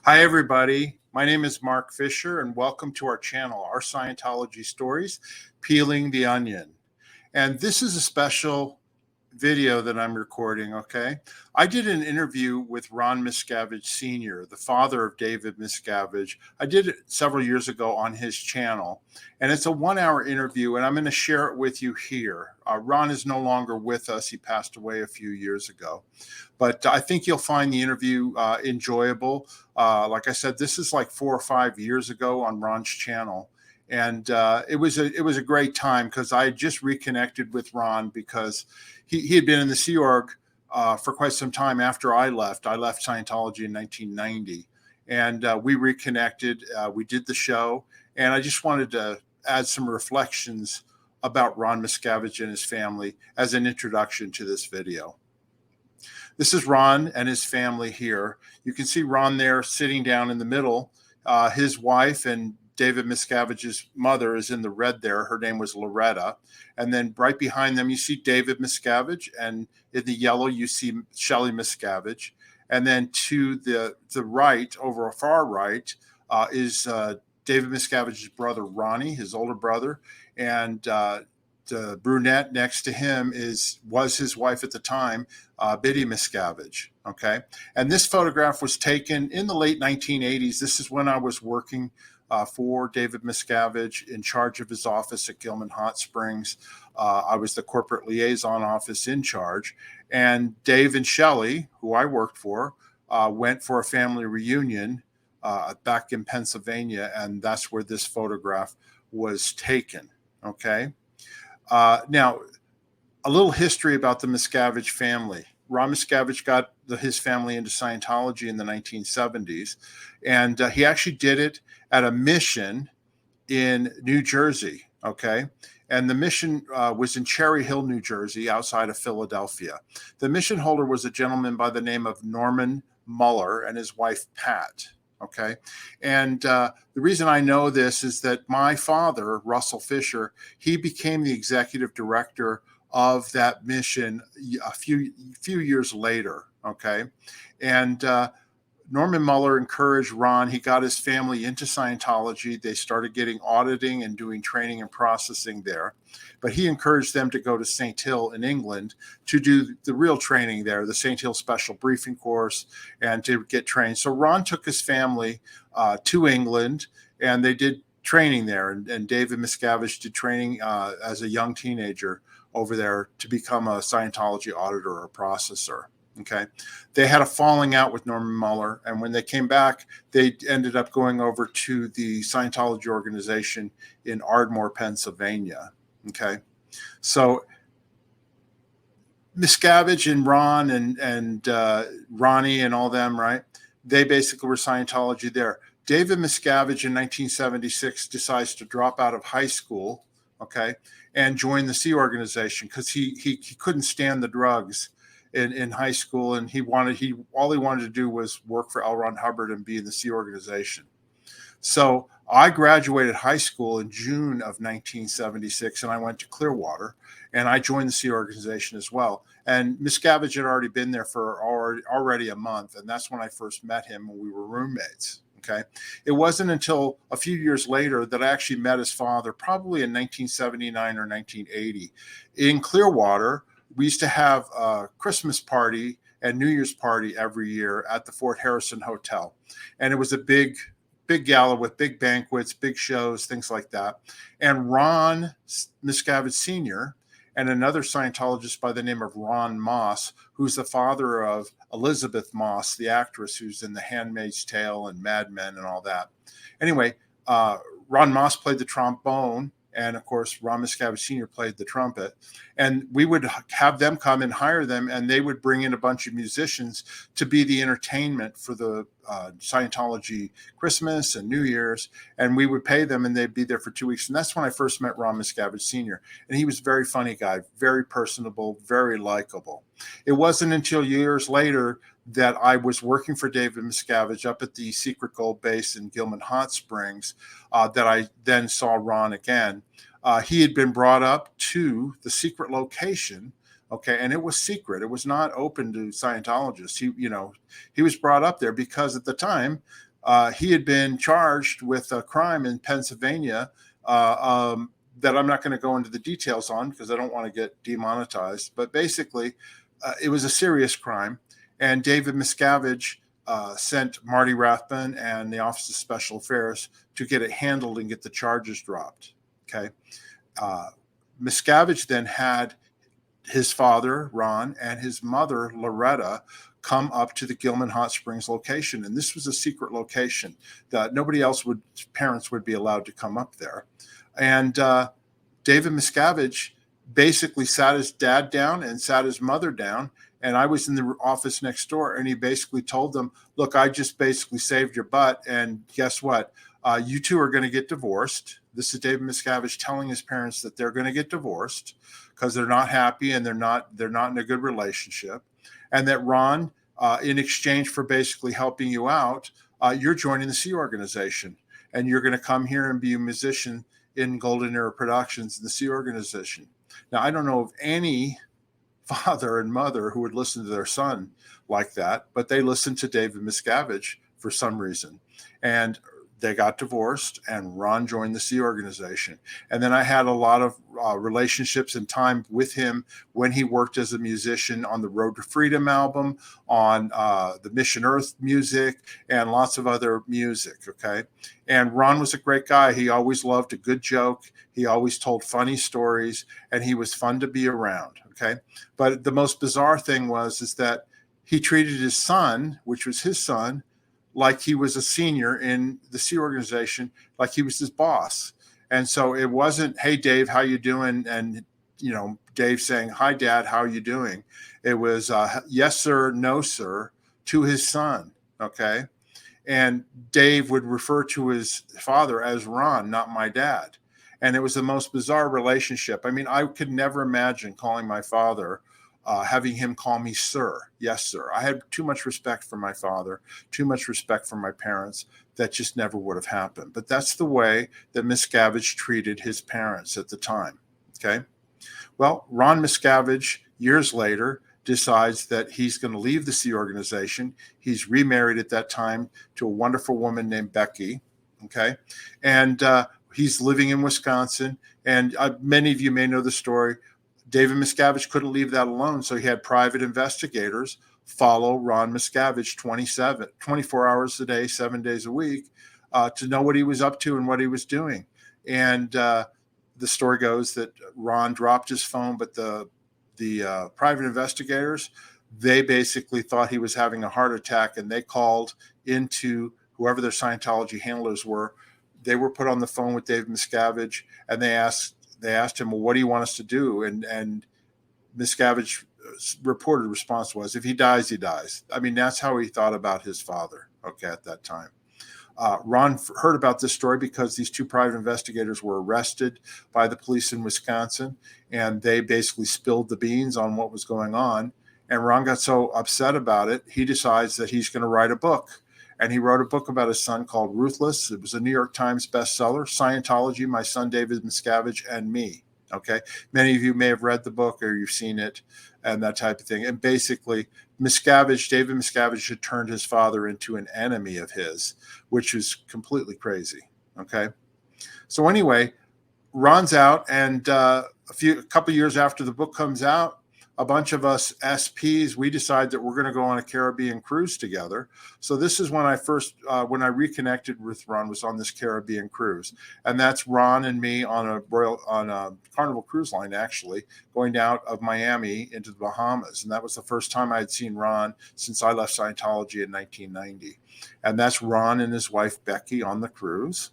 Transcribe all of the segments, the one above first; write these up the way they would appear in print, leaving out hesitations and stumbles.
Hi, everybody. My name is Mark Fisher, and welcome to our channel, Our Scientology Stories, Peeling the Onion. And this is a special video that I'm recording, okay? I did an interview with Ron Miscavige Snr, the father of David Miscavige. I did it several years ago on his channel, and it's a 1-hour interview, and I'm going to share it with you here. Ron is no longer with us. He passed away a few years ago, but I think you'll find the interview enjoyable. Like I said, this is like 4 or 5 years ago on Ron's channel. And it was a great time because I had just reconnected with Ron because he had been in the Sea Org for quite some time after I left. I left Scientology in 1990, and we reconnected. We did the show, and I just wanted to add some reflections about Ron Miscavige and his family as an introduction to this video. This is Ron and his family here. You can see Ron there sitting down in the middle. His wife and David Miscavige's mother is in the red there. Her name was Loretta. And then right behind them, you see David Miscavige. And in the yellow, you see Shelly Miscavige. And then to the right, over a far right, is David Miscavige's brother, Ronnie, his older brother. And the brunette next to him was his wife at the time, Biddy Miscavige. Okay. And this photograph was taken in the late 1980s. This is when I was working for David Miscavige, in charge of his office at Gilman Hot Springs. I was the corporate liaison office in charge. And Dave and Shelly, who I worked for, went for a family reunion back in Pennsylvania. And that's where this photograph was taken. Okay. Now, a little history about the Miscavige family. Ron Miscavige got his family into Scientology in the 1970s, and he actually did it at a mission in New Jersey, okay? And the mission was in Cherry Hill, New Jersey, outside of Philadelphia. The mission holder was a gentleman by the name of Norman Muller and his wife, Pat. Okay. And the reason I know this is that my father, Russell Fisher, he became the executive director of that mission a few years later. Okay. And Norman Muller encouraged Ron. He got his family into Scientology. They started getting auditing and doing training and processing there. But he encouraged them to go to St. Hill in England to do the real training there, the St. Hill Special Briefing Course, and to get trained. So Ron took his family to England, and they did training there. And David Miscavige did training as a young teenager over there to become a Scientology auditor or processor. Okay. They had a falling out with Norman Muller. And when they came back, they ended up going over to the Scientology organization in Ardmore, Pennsylvania. Okay. So Miscavige and Ron and Ronnie and all them, right? They basically were Scientology there. David Miscavige in 1976 decides to drop out of high school, okay, and join the Sea organization because he couldn't stand the drugs in high school, and all he wanted to do was work for L. Ron Hubbard and be in the Sea organization. So I graduated high school in June of 1976, and I went to Clearwater, and I joined the Sea organization as well. And Miscavige had already been there for already a month, and that's when I first met him, and we were roommates. Okay. It wasn't until a few years later that I actually met his father, probably in 1979 or 1980, in Clearwater. We used to have a Christmas party and New Year's party every year at the Fort Harrison Hotel. And it was a big gala with big banquets, big shows, things like that. And Ron Miscavige Snr and another Scientologist by the name of Ron Moss, who's the father of Elizabeth Moss, the actress who's in The Handmaid's Tale and Mad Men and all that. Anyway, Ron Moss played the trombone. And of course, Ron Miscavige Snr played the trumpet. And we would have them come and hire them, and they would bring in a bunch of musicians to be the entertainment for the Scientology Christmas and New Year's. And we would pay them, and they'd be there for 2 weeks. And that's when I first met Ron Miscavige Snr. And he was a very funny guy, very personable, very likable. It wasn't until years later that I was working for David Miscavige up at the Secret Gold Base in Gilman Hot Springs that I then saw Ron again. He had been brought up to the secret location, okay, and it was secret. It was not open to Scientologists. He was brought up there because at the time he had been charged with a crime in Pennsylvania that I'm not going to go into the details on because I don't want to get demonetized. But basically, it was a serious crime. And David Miscavige sent Marty Rathbun and the Office of Special Affairs to get it handled and get the charges dropped. Okay. Miscavige then had his father, Ron, and his mother, Loretta, come up to the Gilman Hot Springs location. And this was a secret location that nobody else parents would be allowed to come up there. And David Miscavige basically sat his dad down and sat his mother down. And I was in the office next door, and he basically told them, look, I just basically saved your butt. And guess what? You two are going to get divorced. This is David Miscavige telling his parents that they're going to get divorced because they're not happy and they're not in a good relationship. And that Ron, in exchange for basically helping you out, you're joining the Sea Organization. And you're going to come here and be a musician in Golden Era Productions in the Sea Organization. Now, I don't know of any father and mother who would listen to their son like that, but they listened to David Miscavige for some reason. And they got divorced, and Ron joined the Sea Organization. And then I had a lot of relationships and time with him when he worked as a musician on the Road to Freedom album, on the Mission Earth music, and lots of other music, okay? And Ron was a great guy. He always loved a good joke. He always told funny stories, and he was fun to be around, okay? But the most bizarre thing is that he treated his son, which was his son, like he was a senior in the Sea Organization, like he was his boss. And so it wasn't, hey, Dave, how you doing? And, you know, Dave saying, hi, Dad, how are you doing? It was, yes, sir, no, sir, to his son, okay? And Dave would refer to his father as Ron, not my dad. And it was the most bizarre relationship. I mean, I could never imagine calling my father having him call me sir. Yes, sir. I had too much respect for my father, too much respect for my parents. That just never would have happened. But that's the way that Miscavige treated his parents at the time. Okay. Well, Ron Miscavige, years later, decides that he's going to leave the Sea Organization. He's remarried at that time to a wonderful woman named Becky. Okay. And he's living in Wisconsin. And many of you may know the story. David Miscavige couldn't leave that alone, so he had private investigators follow Ron Miscavige 24 hours a day, 7 days a week, to know what he was up to and what he was doing. And the story goes that Ron dropped his phone, but the private investigators, they basically thought he was having a heart attack, and they called into whoever their Scientology handlers were. They were put on the phone with David Miscavige, and they asked him, well, what do you want us to do? And Miscavige's reported response was, if he dies, he dies. I mean, that's how he thought about his father, okay, at that time. Ron heard about this story because these two private investigators were arrested by the police in Wisconsin, and they basically spilled the beans on what was going on. And Ron got so upset about it, he decides that he's going to write a book. And he wrote a book about his son called Ruthless. It was a New York Times bestseller, Scientology, My Son David Miscavige, and Me. Okay. Many of you may have read the book or you've seen it and that type of thing. And basically, David Miscavige had turned his father into an enemy of his, which is completely crazy. Okay. So anyway, Ron's out, and a couple years after the book comes out, a bunch of us SPs, we decide that we're going to go on a Caribbean cruise together. So this is when when I reconnected with Ron, was on this Caribbean cruise. And that's Ron and me on a Carnival Cruise Line, actually, going out of Miami into the Bahamas. And that was the first time I had seen Ron since I left Scientology in 1990. And that's Ron and his wife, Becky, on the cruise.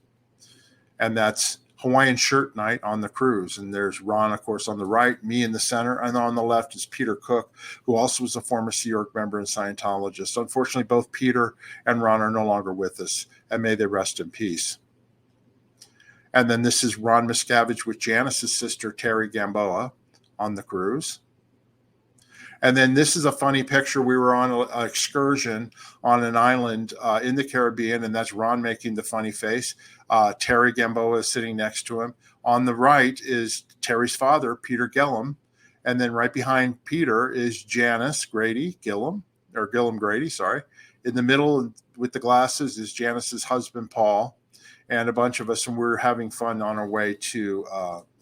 And that's Hawaiian shirt night on the cruise. And there's Ron, of course, on the right, me in the center, and on the left is Peter Cook, who also was a former Sea Org member and Scientologist. Unfortunately, both Peter and Ron are no longer with us, and may they rest in peace. And then this is Ron Miscavige with Janice's sister, Terry Gamboa, on the cruise. And then this is a funny picture. We were on an excursion on an island in the Caribbean, and that's Ron making the funny face. Terry Gamboa is sitting next to him. On the right is Terry's father, Peter Gillam. And then right behind Peter is Janice Grady Gillam, or Gillam Grady, sorry. In the middle with the glasses is Janice's husband, Paul, and a bunch of us, and we're having fun on our way to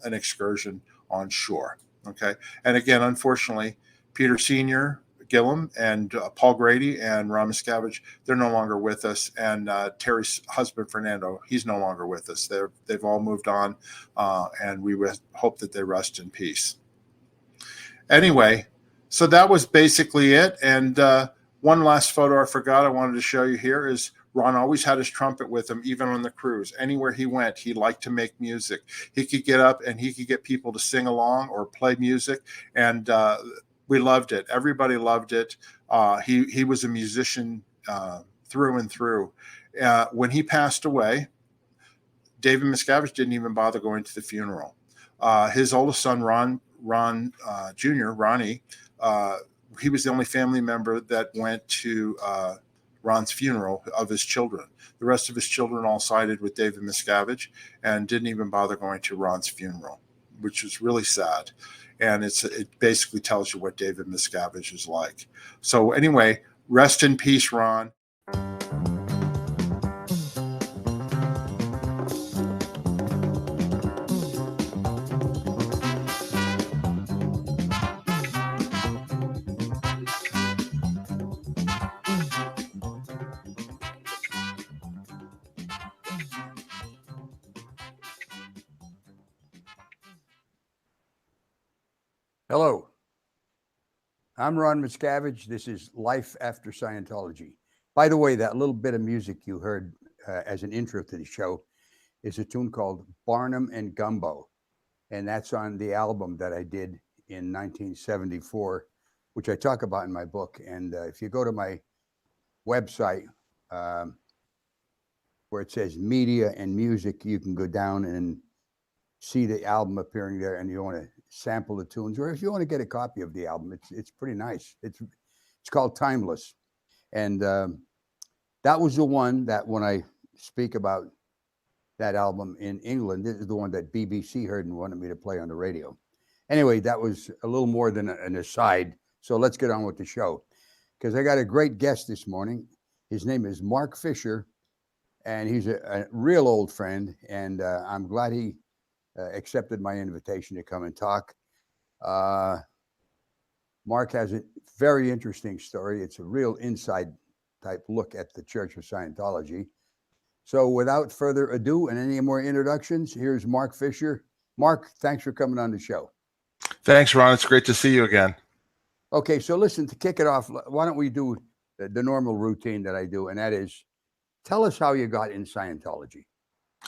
an excursion on shore. Okay. And again, unfortunately, Peter Sr., Gilman, and Paul Grady and Ron Miscavige, they're no longer with us. And Terry's husband, Fernando, he's no longer with us. They've all moved on, and we hope that they rest in peace. Anyway, so that was basically it. And one last photo I forgot I wanted to show you here is Ron always had his trumpet with him, even on the cruise. Anywhere he went, he liked to make music. He could get up and he could get people to sing along or play music, and we loved it. Everybody loved it. He was a musician through and through. When he passed away, David Miscavige didn't even bother going to the funeral. His oldest son, Ron Jr., Ronnie, he was the only family member that went to Ron's funeral of his children. The rest of his children all sided with David Miscavige and didn't even bother going to Ron's funeral, which was really sad. And it basically tells you what David Miscavige is like. So anyway, rest in peace, Ron. Hello, I'm Ron Miscavige. This is Life After Scientology. By the way, that little bit of music you heard as an intro to the show is a tune called Barnum and Gumbo. And that's on the album that I did in 1974, which I talk about in my book. And if you go to my website, where it says media and music, you can go down and see the album appearing there, and you want to sample the tunes, or if you want to get a copy of the album, it's pretty nice. It's called Timeless, and that was the one that when I speak about that album in England, this is the one that BBC heard and wanted me to play on the radio. Anyway, that was a little more than an aside. So let's get on with the show, because I got a great guest this morning. His name is Mark Fisher, and he's a real old friend, and I'm glad he accepted my invitation to come and talk. Mark has a very interesting story. It's a real inside type look at the Church of Scientology. So without further ado and any more introductions, here's Mark Fisher. Mark, thanks for coming on the show. Thanks, Ron. It's great to see you again. Okay, so listen, to kick it off, why don't we do the normal routine that I do, and that is, tell us how you got in Scientology.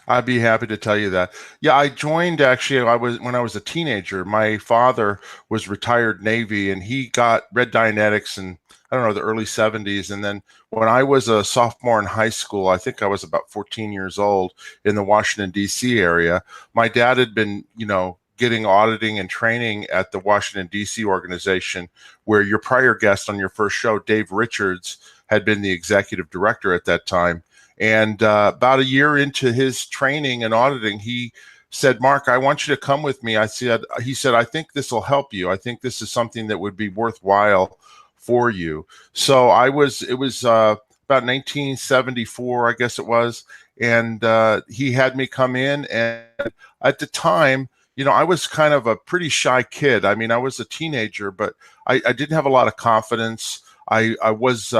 I'd be happy to tell you that. Yeah, I joined actually when I was a teenager. My father was retired Navy, and he got read Dianetics in, I don't know, the early 70s. And then when I was a sophomore in high school, I think I was about 14 years old, in the Washington, D.C. area, my dad had been, getting auditing and training at the Washington, D.C. organization, where your prior guest on your first show, Dave Richards, had been the executive director at that time. And about a year into his training and auditing, he said, Mark, I want you to come with me. He said, I think this will help you. I think this is something that would be worthwhile for you. So it was about 1974, I guess it was. And he had me come in. And at the time, I was kind of a pretty shy kid. I mean, I was a teenager, but I didn't have a lot of confidence. I was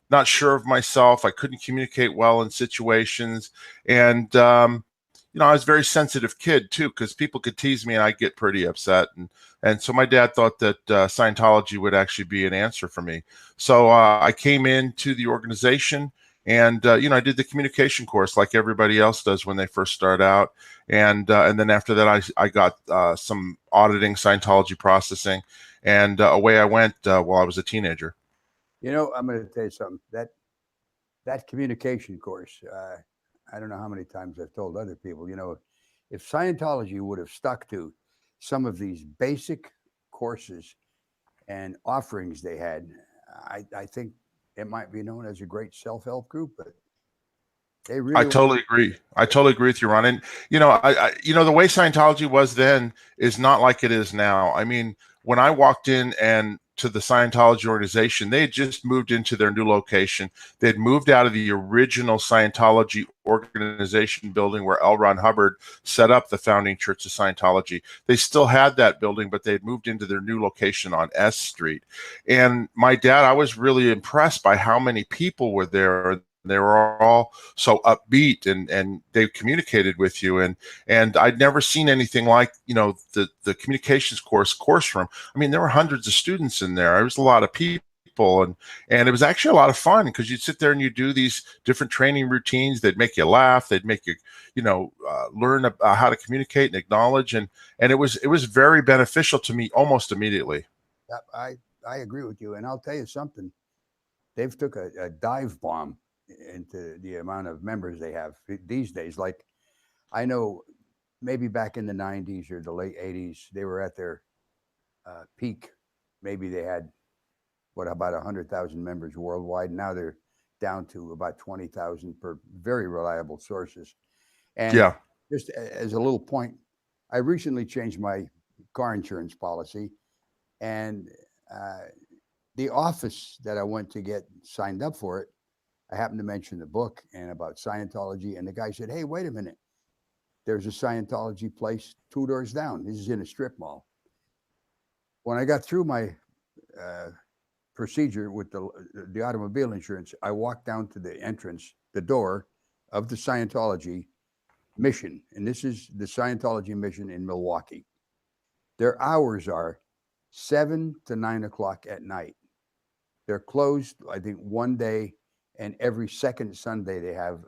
not sure of myself. I couldn't communicate well in situations. And, I was a very sensitive kid too, because people could tease me and I'd get pretty upset. And so my dad thought that Scientology would actually be an answer for me. So I came into the organization, and, I did the communication course like everybody else does when they first start out. And then after that, I got some auditing, Scientology processing, and away I went while I was a teenager. I'm going to tell you something. That communication course, I don't know how many times I've told other people, if Scientology would have stuck to some of these basic courses and offerings they had, I think it might be known as a great self-help group. But They I really want. totally agree. I totally agree with you, Ron. And the way Scientology was then is not like it is now. I mean, when I walked in and to the Scientology organization, they had just moved into their new location. They had moved out of the original Scientology organization building where L. Ron Hubbard set up the founding Church of Scientology. They still had that building, but they had moved into their new location on S Street. And my dad, I was really impressed by how many people were there. They were all so upbeat, and they communicated with you, and I'd never seen anything like the communications course room. I mean, there were hundreds of students in there. There was a lot of people, and it was actually a lot of fun because you'd sit there and you do these different training routines. They'd make you laugh. They'd make you learn how to communicate and acknowledge, and it was very beneficial to me almost immediately. I agree with you, and I'll tell you something. They've took a dive bomb into the amount of members they have these days. Like, I know maybe back in the 90s or the late 80s, they were at their peak. Maybe they had about 100,000 members worldwide. Now they're down to about 20,000 per very reliable sources. And Yeah. just as a little point, I recently changed my car insurance policy, and the office that I went to get signed up for it, I happened to mention the book and about Scientology, and the guy said, "Hey, wait a minute. There's a Scientology place 2 doors down. This is in a strip mall." When I got through my procedure with the automobile insurance, I walked down to the entrance, the door of the Scientology mission, and this is the Scientology mission in Milwaukee. Their hours are 7 to 9 o'clock at night. They're closed, I think, one day. And every second Sunday, they have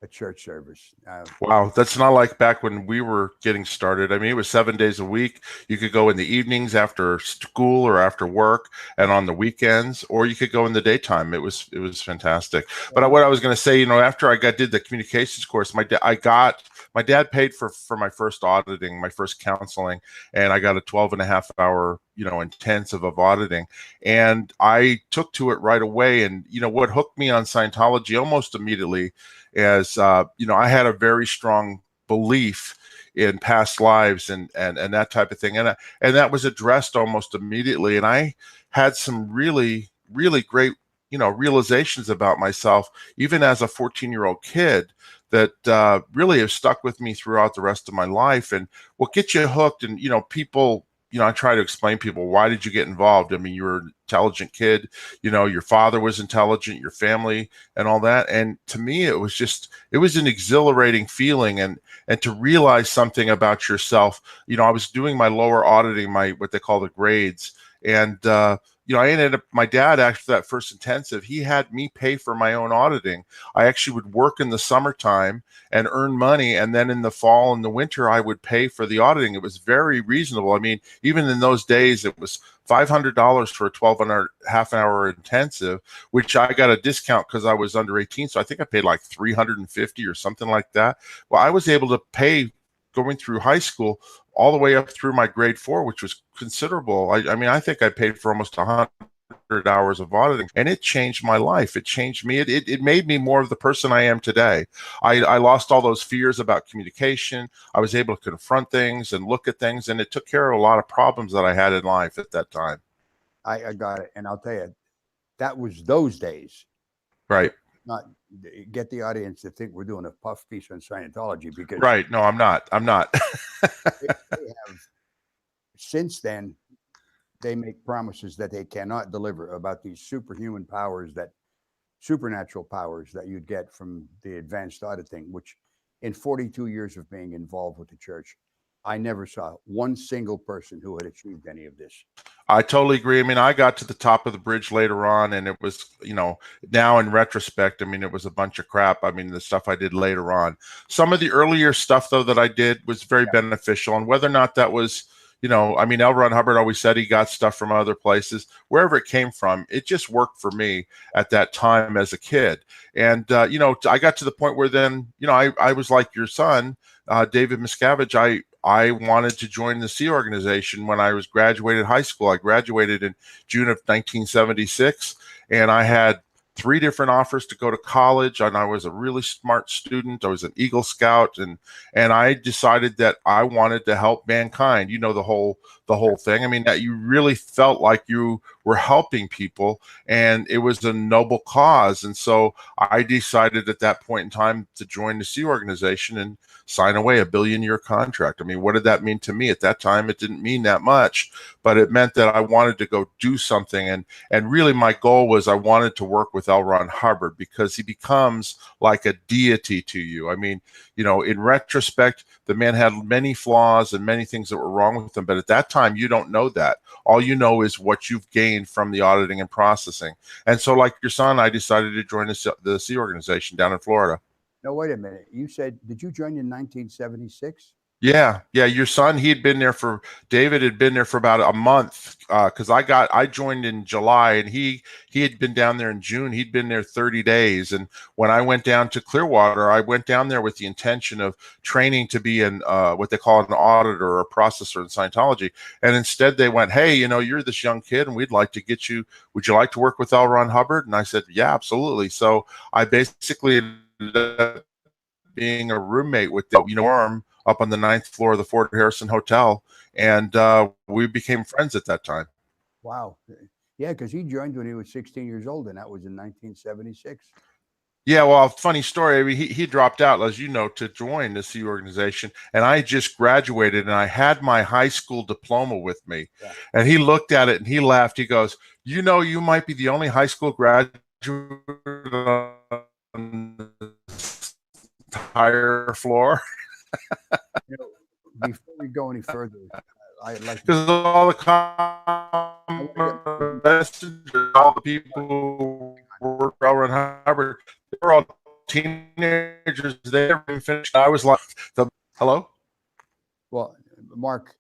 a church service. Wow, that's not like back when we were getting started. I mean, it was 7 days a week. You could go in the evenings after school or after work, and on the weekends, or you could go in the daytime. It was fantastic. But what I was going to say, after I did the communications course, my dad paid for my first auditing, my first counseling, and I got a 12.5-hour intensive of auditing, and I took to it right away. And what hooked me on Scientology almost immediately is I had a very strong belief in past lives and that type of thing, and that was addressed almost immediately. And I had some really great realizations about myself, even as a 14-year-old kid, that really have stuck with me throughout the rest of my life. And what gets you hooked, and people, I try to explain to people, why did you get involved? I mean, you were an intelligent kid, your father was intelligent, your family and all that. And to me, it was an exhilarating feeling, and to realize something about yourself. I was doing my lower auditing, what they call the grades. And, I ended up, my dad, after that first intensive, he had me pay for my own auditing. I actually would work in the summertime and earn money, and then in the fall and the winter, I would pay for the auditing. It was very reasonable. I mean, even in those days, it was $500 for a 12.5-hour intensive, which I got a discount because I was under 18. So I think I paid like $350 or something like that. Well, I was able to pay going through high school all the way up through my grade 4, which was considerable. I mean, I think I paid for almost 100 hours of auditing, and it changed my life. It changed me. It made me more of the person I am today. I lost all those fears about communication. I was able to confront things and look at things, and it took care of a lot of problems that I had in life at that time. I got it. And I'll tell you, that was those days. Right. Not get the audience to think we're doing a puff piece on Scientology, because right. No, I'm not. they have, since then, they make promises that they cannot deliver about these superhuman powers, supernatural powers that you'd get from the advanced auditing, which in 42 years of being involved with the church, I never saw one single person who had achieved any of this. I totally agree. I mean, I got to the top of the bridge later on, and it was, now in retrospect, I mean, it was a bunch of crap. I mean, the stuff I did later on. Some of the earlier stuff, though, that I did was very beneficial. And whether or not that was, I mean, L. Ron Hubbard always said he got stuff from other places. Wherever it came from, it just worked for me at that time as a kid. And, I got to the point where then, I was like your son, David Miscavige. I wanted to join the Sea organization when I was graduated high school. I graduated in June of 1976, and I had 3 different offers to go to college, and I was a really smart student. I was an Eagle Scout, and I decided that I wanted to help mankind. You know, the whole thing. I mean, that you really felt like you were helping people, and it was a noble cause. And so I decided at that point in time to join the Sea Organization and sign away a billion-year contract. I mean, what did that mean to me? At that time, it didn't mean that much, but it meant that I wanted to go do something. And really my goal was I wanted to work with L. Ron Hubbard, because he becomes like a deity to you. I mean, you know, in retrospect, the man had many flaws and many things that were wrong with him, but at that time, you don't know that. All you know is what you've gained from the auditing and processing. And so, like your son, I decided to join the Sea Organization down in Florida. No, wait a minute. You said, did you join in 1976? Yeah. Your son, David had been there for about a month, because I joined in July, and he had been down there in June. He'd been there 30 days. And when I went down to Clearwater, I went down there with the intention of training to be what they call an auditor or a processor in Scientology. And instead they went, hey, you know, you're this young kid and we'd like to get you, would you like to work with L. Ron Hubbard? And I said, yeah, absolutely. So I basically ended up being a roommate with Norm up on the 9th floor of the Fort Harrison Hotel, and we became friends at that time. Wow. Yeah, because he joined when he was 16 years old, and that was in 1976. Yeah, well, funny story. I mean, he dropped out, as you know, to join the Sea Organization, and I just graduated, and I had my high school diploma with me. Yeah. And he looked at it and he laughed. He goes, you know, you might be the only high school graduate on the entire floor. You know, before we go any further, I'd like because all the messengers, all the people who work for L. Ron Hubbard, they were all teenagers. They never even finished. I was like, hello? Well, Mark,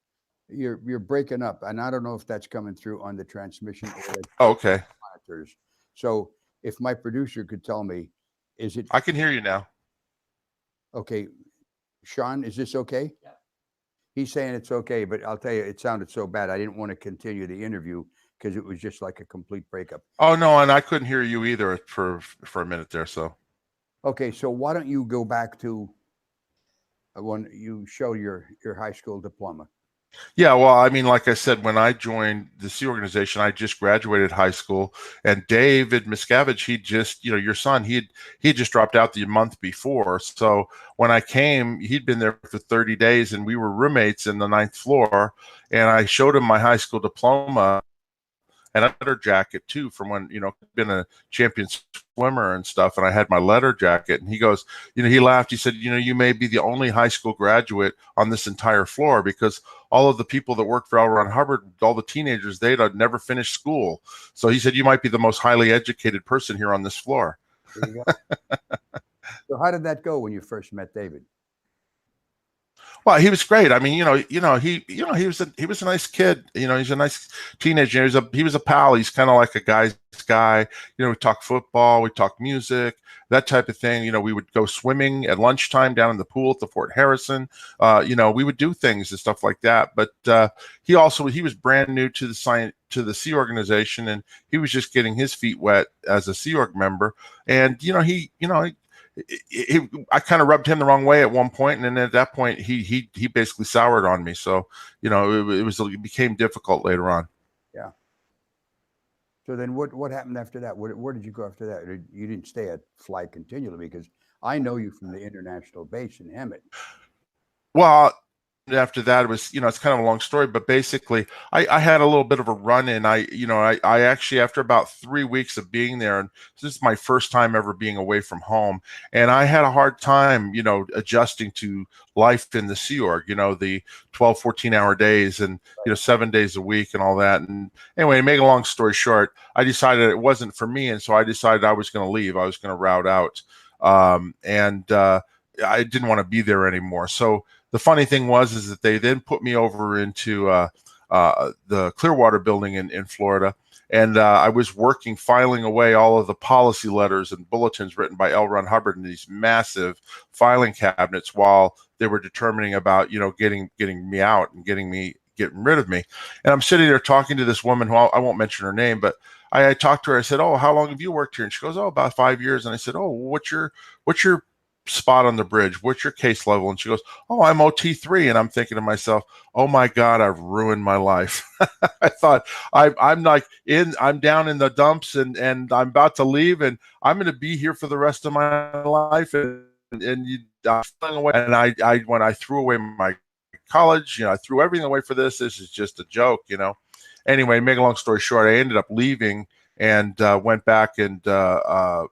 you're breaking up, and I don't know if that's coming through on the transmission or okay. monitors. So if my producer could tell me, is it? I can hear you now. Okay. Sean, is this okay? Yeah. He's saying it's okay, but I'll tell you, it sounded so bad. I didn't want to continue the interview because it was just like a complete breakup. Oh, no, and I couldn't hear you either for a minute there. So, okay, so why don't you go back to when you show your high school diploma? Yeah, well, I mean, like I said, when I joined the Sea Organization, I just graduated high school, and David Miscavige, he just, you know, your son, he just dropped out the month before. So when I came, he'd been there for 30 days, and we were roommates in the 9th floor, and I showed him my high school diploma and a letter jacket too, from when, you know, been a champion swimmer and stuff. And I had my letter jacket, and he goes, you know, he laughed. He said, you know, you may be the only high school graduate on this entire floor, because all of the people that worked for L. Ron Hubbard, all the teenagers, they'd never finished school. So he said, you might be the most highly educated person here on this floor. There you go. So how did that go when you first met David? Well, he was great. I mean, he was a nice kid. You know, he's a nice teenager. He was a pal. He's kind of like a guy's guy. You know, we talk football, we talk music, that type of thing. You know, we would go swimming at lunchtime down in the pool at the Fort Harrison. You know, we would do things and stuff like that. But he was brand new to the Sea Organization, and he was just getting his feet wet as a Sea Org member. And I kind of rubbed him the wrong way at one point, and then at that point he basically soured on me. So, you know, it became difficult later on. Yeah. So then what happened after that? Where did you go after that? You didn't stay at Fly continually, because I know you from the international base in Hemet. Well, after that, it was, you know, it's kind of a long story, but basically I had a little bit of a run in. I actually, after about 3 weeks of being there, and this is my first time ever being away from home, and I had a hard time, you know, adjusting to life in the Sea Org, you know, the 12, 14-hour days, and, you know, 7 days a week and all that. And anyway, to make a long story short, I decided it wasn't for me, and so I decided I was going to leave. I was going to route out, and I didn't want to be there anymore. So the funny thing is that they then put me over into the Clearwater building in Florida, and I was filing away all of the policy letters and bulletins written by L. Ron Hubbard in these massive filing cabinets while they were determining about, you know, getting me out and getting me getting rid of me. And I'm sitting there talking to this woman who I won't mention her name, but I talked to her. I said, "Oh, how long have you worked here?" And she goes, "Oh, about 5 years." And I said, "Oh, what's your spot on the bridge? What's your case level?" And she goes, "Oh, I'm OT3." And I'm thinking to myself, "Oh my God, I've ruined my life." I thought I'm down in the dumps and I'm about to leave and I'm going to be here for the rest of my life. And I'm feeling away. And when I threw away my college, I threw everything away for this. This is just a joke, Anyway, make a long story short, I ended up leaving and went back and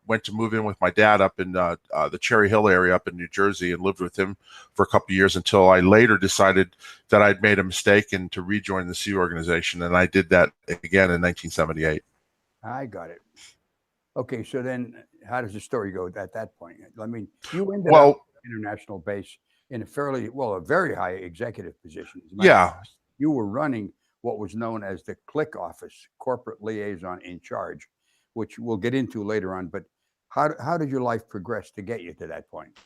went to move in with my dad up in the Cherry Hill area up in New Jersey and lived with him for a couple of years until I later decided that I'd made a mistake and to rejoin the Sea organization. And I did that again in 1978. I got it. Okay, so then how does the story go at that point? I mean, you ended up international base in a very high executive position. Yeah. You were running what was known as the CLIC office, corporate liaison in charge, which we'll get into later on. But how did your life progress to get you to that point?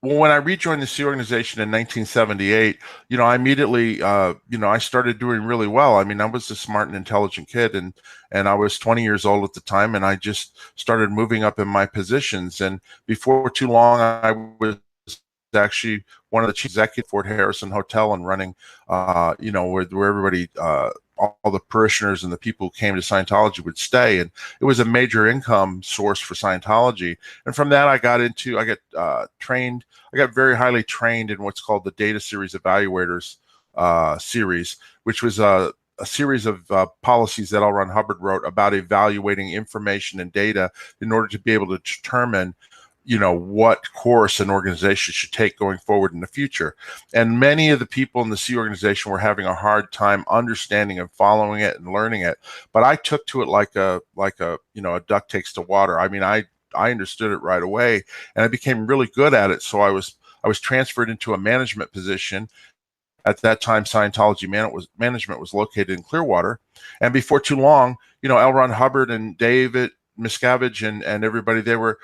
Well, when I rejoined the Sea organization in 1978, I immediately, I started doing really well. I mean, I was a smart and intelligent kid, and I was 20 years old at the time, and I just started moving up in my positions. And before too long, I was actually one of the chief executives at Fort Harrison Hotel and running, where everybody, all the parishioners and the people who came to Scientology would stay. And it was a major income source for Scientology. And from that, I got trained. I got very highly trained in what's called the Data Series Evaluators series, which was a series of policies that L. Ron Hubbard wrote about evaluating information and data in order to be able to determine what course an organization should take going forward in the future. And many of the people in the Sea organization were having a hard time understanding and following it and learning it. But I took to it like a duck takes to water. I mean, I understood it right away and I became really good at it. So I was transferred into a management position. At that time, Scientology management was located in Clearwater. And before too long, L. Ron Hubbard and David Miscavige and everybody, they were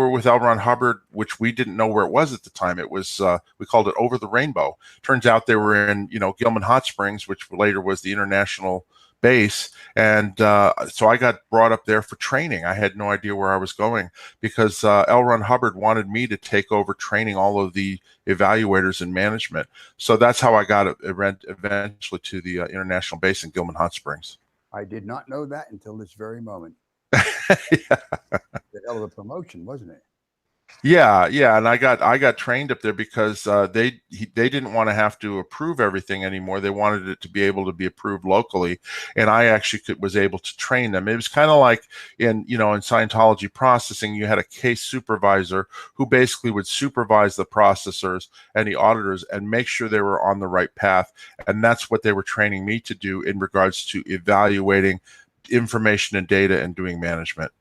with L. Ron Hubbard, which we didn't know where it was at the time. It was, we called it Over the Rainbow. Turns out they were in, Gilman Hot Springs, which later was the international base. And so I got brought up there for training. I had no idea where I was going because L. Ron Hubbard wanted me to take over training all of the evaluators in management. So that's how I got eventually to the international base in Gilman Hot Springs. I did not know that until this very moment. Yeah. The hell of a promotion, wasn't it? Yeah, and I got trained up there because they didn't want to have to approve everything anymore. They wanted it to be able to be approved locally, and I actually was able to train them. It was kind of like in Scientology processing, you had a case supervisor who basically would supervise the processors and the auditors and make sure they were on the right path, and that's what they were training me to do in regards to evaluating information and data and doing management.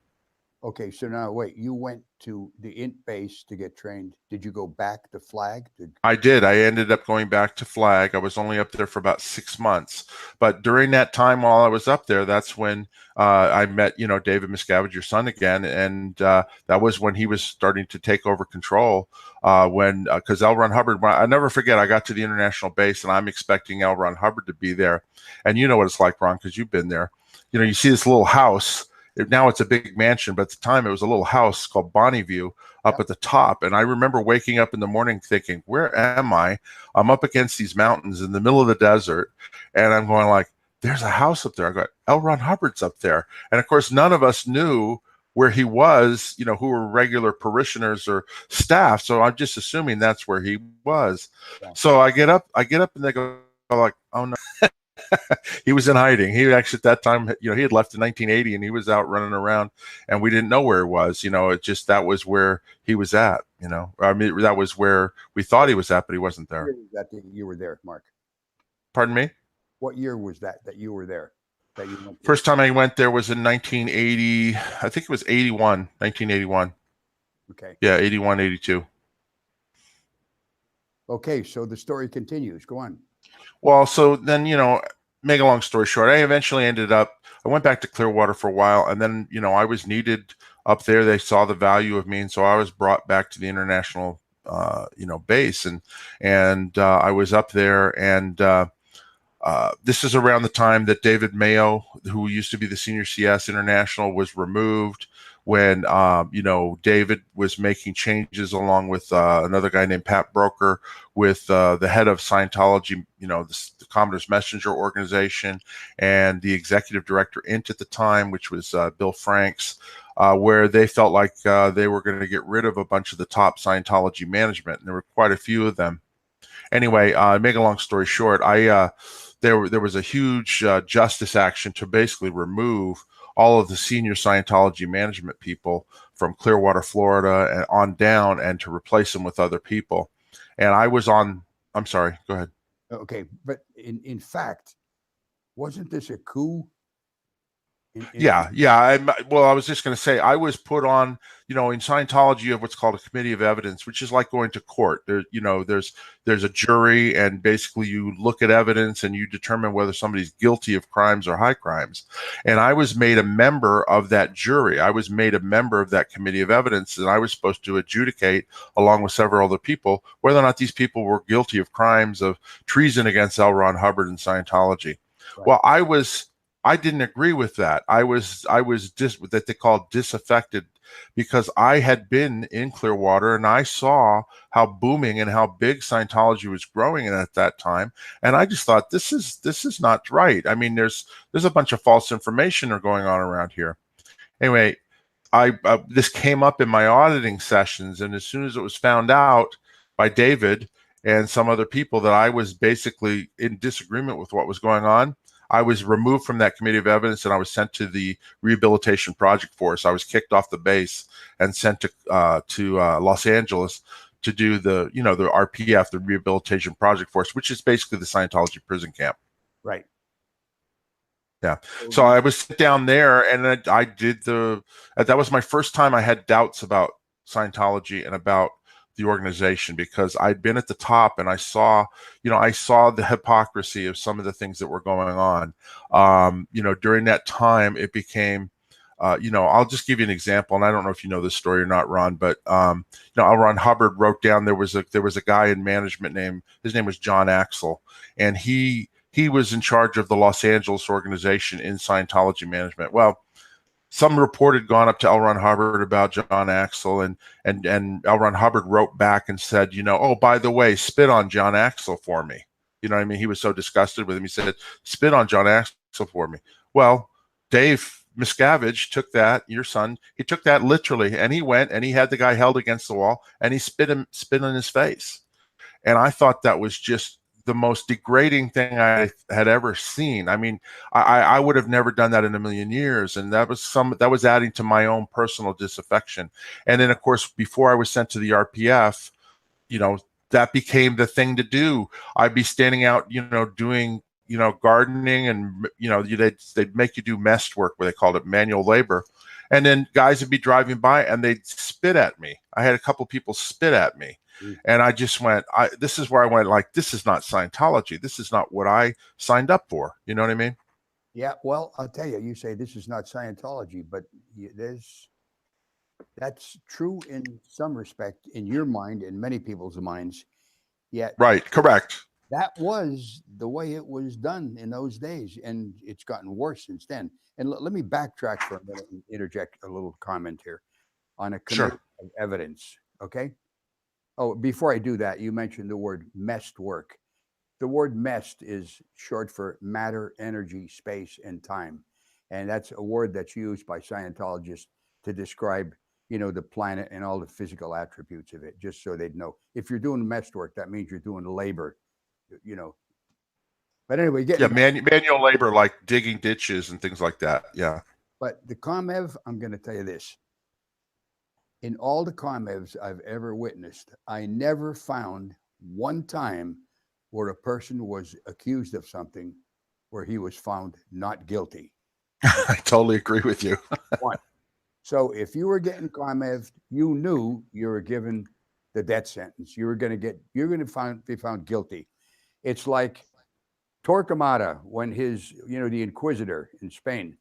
Okay, so now wait, you went to the INT base to get trained. Did you go back to Flag? I did. I ended up going back to Flag. I was only up there for about 6 months. But during that time while I was up there, that's when I met, David Miscavige, your son, again. And that was when he was starting to take over control because L. Ron Hubbard, I never forget, I got to the international base and I'm expecting L. Ron Hubbard to be there. And you know what it's like, Ron, because you've been there. You see this little house. Now it's a big mansion, but at the time it was a little house called Bonneview up at the top. And I remember waking up in the morning thinking, where am I? I'm up against these mountains in the middle of the desert. And I'm going like, there's a house up there. I got L. Ron Hubbard's up there. And of course, none of us knew where he was, who were regular parishioners or staff. So I'm just assuming that's where he was. Yeah. So I get up and they go like, oh no. He was in hiding. He actually at that time, he had left in 1980 and he was out running around and we didn't know where he was. That was where he was at, I mean, that was where we thought he was at, but he wasn't there. What year was that you were there, Mark? Pardon me? What year was that you were there? That you went First time I went there was in 1980. I think it was 1981. Okay. Yeah, 81, 82. Okay, so the story continues. Go on. Well, so then, make a long story short, I went back to Clearwater for a while, and then, I was needed up there. They saw the value of me, and so I was brought back to the international, base, and I was up there, and This is around the time that David Mayo, who used to be the senior CS International, was removed when, David was making changes along with another guy named Pat Broker with the head of Scientology, the Commodore's Messenger organization, and the executive director int at the time, which was Bill Franks, where they felt like they were going to get rid of a bunch of the top Scientology management. And there were quite a few of them. Anyway, make a long story short, there was a huge justice action to basically remove all of the senior Scientology management people from Clearwater, Florida, and on down, and to replace them with other people. And I was on. I'm sorry. Go ahead. Okay, but in fact, wasn't this a coup? Yeah. Well, I was just going to say, I was put on, in Scientology, you have what's called a committee of evidence, which is like going to court. There's a jury, and basically you look at evidence and you determine whether somebody's guilty of crimes or high crimes. And I was made a member of that jury. I was made a member of that committee of evidence, and I was supposed to adjudicate, along with several other people, whether or not these people were guilty of crimes of treason against L. Ron Hubbard and Scientology. Right. Well, I didn't agree with that. I was what they call disaffected, because I had been in Clearwater and I saw how booming and how big Scientology was growing at that time, and I just thought, this is not right. I mean, there's a bunch of false information going on around here. Anyway, this came up in my auditing sessions, and as soon as it was found out by David and some other people that I was basically in disagreement with what was going on, I was removed from that committee of evidence, and I was sent to the Rehabilitation Project Force. I was kicked off the base and sent to Los Angeles to do the RPF, the Rehabilitation Project Force, which is basically the Scientology prison camp. Right. Yeah. So I was down there, and I did that was my first time I had doubts about Scientology and about the organization, because I'd been at the top and I saw the hypocrisy of some of the things that were going on. During that time, it became, I'll just give you an example, and I don't know if you know this story or not, Ron, but L. Ron Hubbard wrote down, there was a guy in management his name was John Axel, and he was in charge of the Los Angeles organization in Scientology management. Well, some report had gone up to L. Ron Hubbard about John Axel, and L. Ron Hubbard wrote back and said, oh, by the way, spit on John Axel for me. You know what I mean? He was so disgusted with him. He said, spit on John Axel for me. Well, Dave Miscavige took that, your son, he took that literally, and he went and he had the guy held against the wall, and he spit in his face. And I thought that was just the most degrading thing I had ever seen. I mean, I would have never done that in a million years. And that was adding to my own personal disaffection. And then, of course, before I was sent to the RPF, that became the thing to do. I'd be standing out, doing, gardening, and, they'd make you do mest work, where they called it manual labor. And then guys would be driving by and they'd spit at me. I had a couple people spit at me. And I just went, this is where I went, like, this is not Scientology. This is not what I signed up for. You know what I mean? Yeah. Well, I'll tell you, you say this is not Scientology, but that's true in some respect, in your mind, in many people's minds. Yet, right. Correct. That was the way it was done in those days. And it's gotten worse since then. And let me backtrack for a minute and interject a little comment here on a committee of evidence. Okay. Oh, before I do that, you mentioned the word mest work. The word mest is short for matter, energy, space, and time. And that's a word that's used by Scientologists to describe, the planet and all the physical attributes of it, just so they'd know. If you're doing mest work, that means you're doing labor, But anyway, manual labor, like digging ditches and things like that. Yeah. But the ComEv, I'm going to tell you this. In all the ComEvs I've ever witnessed, I never found one time where a person was accused of something where he was found not guilty. I totally agree with you. One. So if you were getting ComEv, you knew you were given the death sentence. You're going to be found guilty. It's like Torquemada, when the Inquisitor in Spain,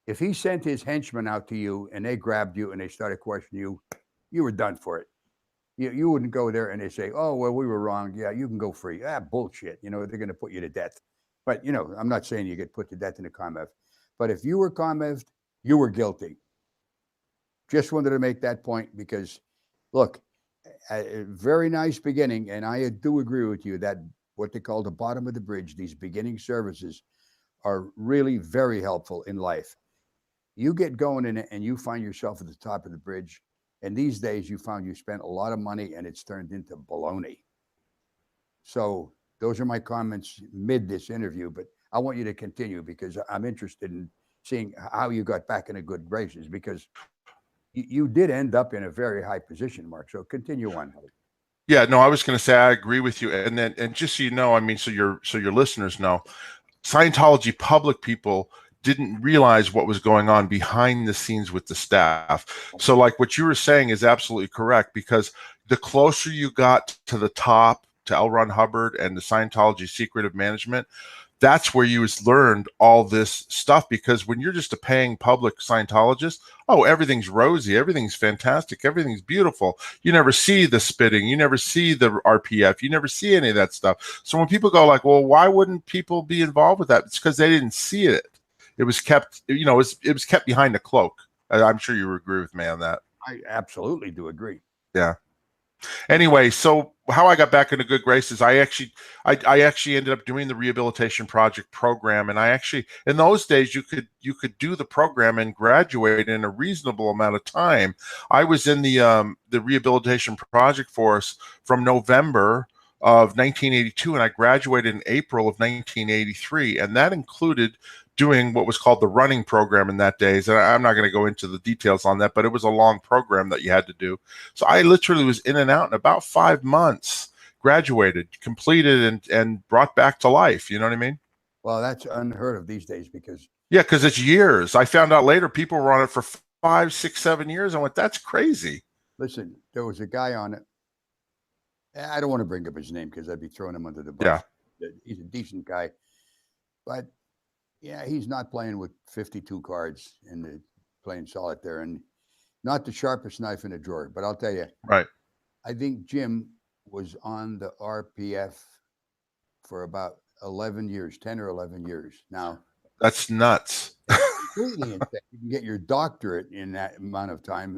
if he sent his henchmen out to you and they grabbed you and they started questioning you, you were done for it. You wouldn't go there and they say, oh, well, we were wrong. Yeah, you can go free. Bullshit. They're going to put you to death. But, you know, I'm not saying you get put to death in a COMEV. But if you were COMEV'd, you were guilty. Just wanted to make that point because, look, a very nice beginning. And I do agree with you that what they call the bottom of the bridge, these beginning services are really very helpful in life. You get going in it and you find yourself at the top of the bridge. And these days you found you spent a lot of money and it's turned into baloney. So those are my comments mid this interview, but I want you to continue because I'm interested in seeing how you got back into good graces, because you did end up in a very high position, Mark. So continue on. Yeah, no, I was going to say I agree with you, and just so you know, I mean, so your listeners know, Scientology public people didn't realize what was going on behind the scenes with the staff. So, like what you were saying is absolutely correct, because the closer you got to the top, to L. Ron Hubbard and the Scientology secret of management, that's where you learned all this stuff. Because when you're just a paying public Scientologist, oh, everything's rosy, everything's fantastic, everything's beautiful. You never see the spitting, you never see the RPF, you never see any of that stuff. So when people go like, well, why wouldn't people be involved with that? It's because they didn't see it. It was kept, you know, it was kept behind a cloak. I'm sure you agree with me on that. I absolutely do agree. Yeah. Anyway, so how I got back into good graces, I actually ended up doing the rehabilitation project program, and I actually, in those days, you could do the program and graduate in a reasonable amount of time. I was in the rehabilitation project force from November of 1982, and I graduated in April of 1983, and that included doing what was called the running program in that days. And I'm not going to go into the details on that, but it was a long program that you had to do. So I literally was in and out in about 5 months, graduated, completed, and brought back to life. You know what I mean? Well, that's unheard of these days because. Yeah, because it's years. I found out later people were on it for 5, 6, 7 years. I went, that's crazy. Listen, there was a guy on it. I don't want to bring up his name because I'd be throwing him under the bus. Yeah. He's a decent guy, but yeah, he's not playing with 52 cards and playing solitaire, and not the sharpest knife in a drawer. But I'll tell you, right? I think Jim was on the RPF for about 11 years, 10 or 11 years. Now, that's nuts. Completely insane. You can get your doctorate in that amount of time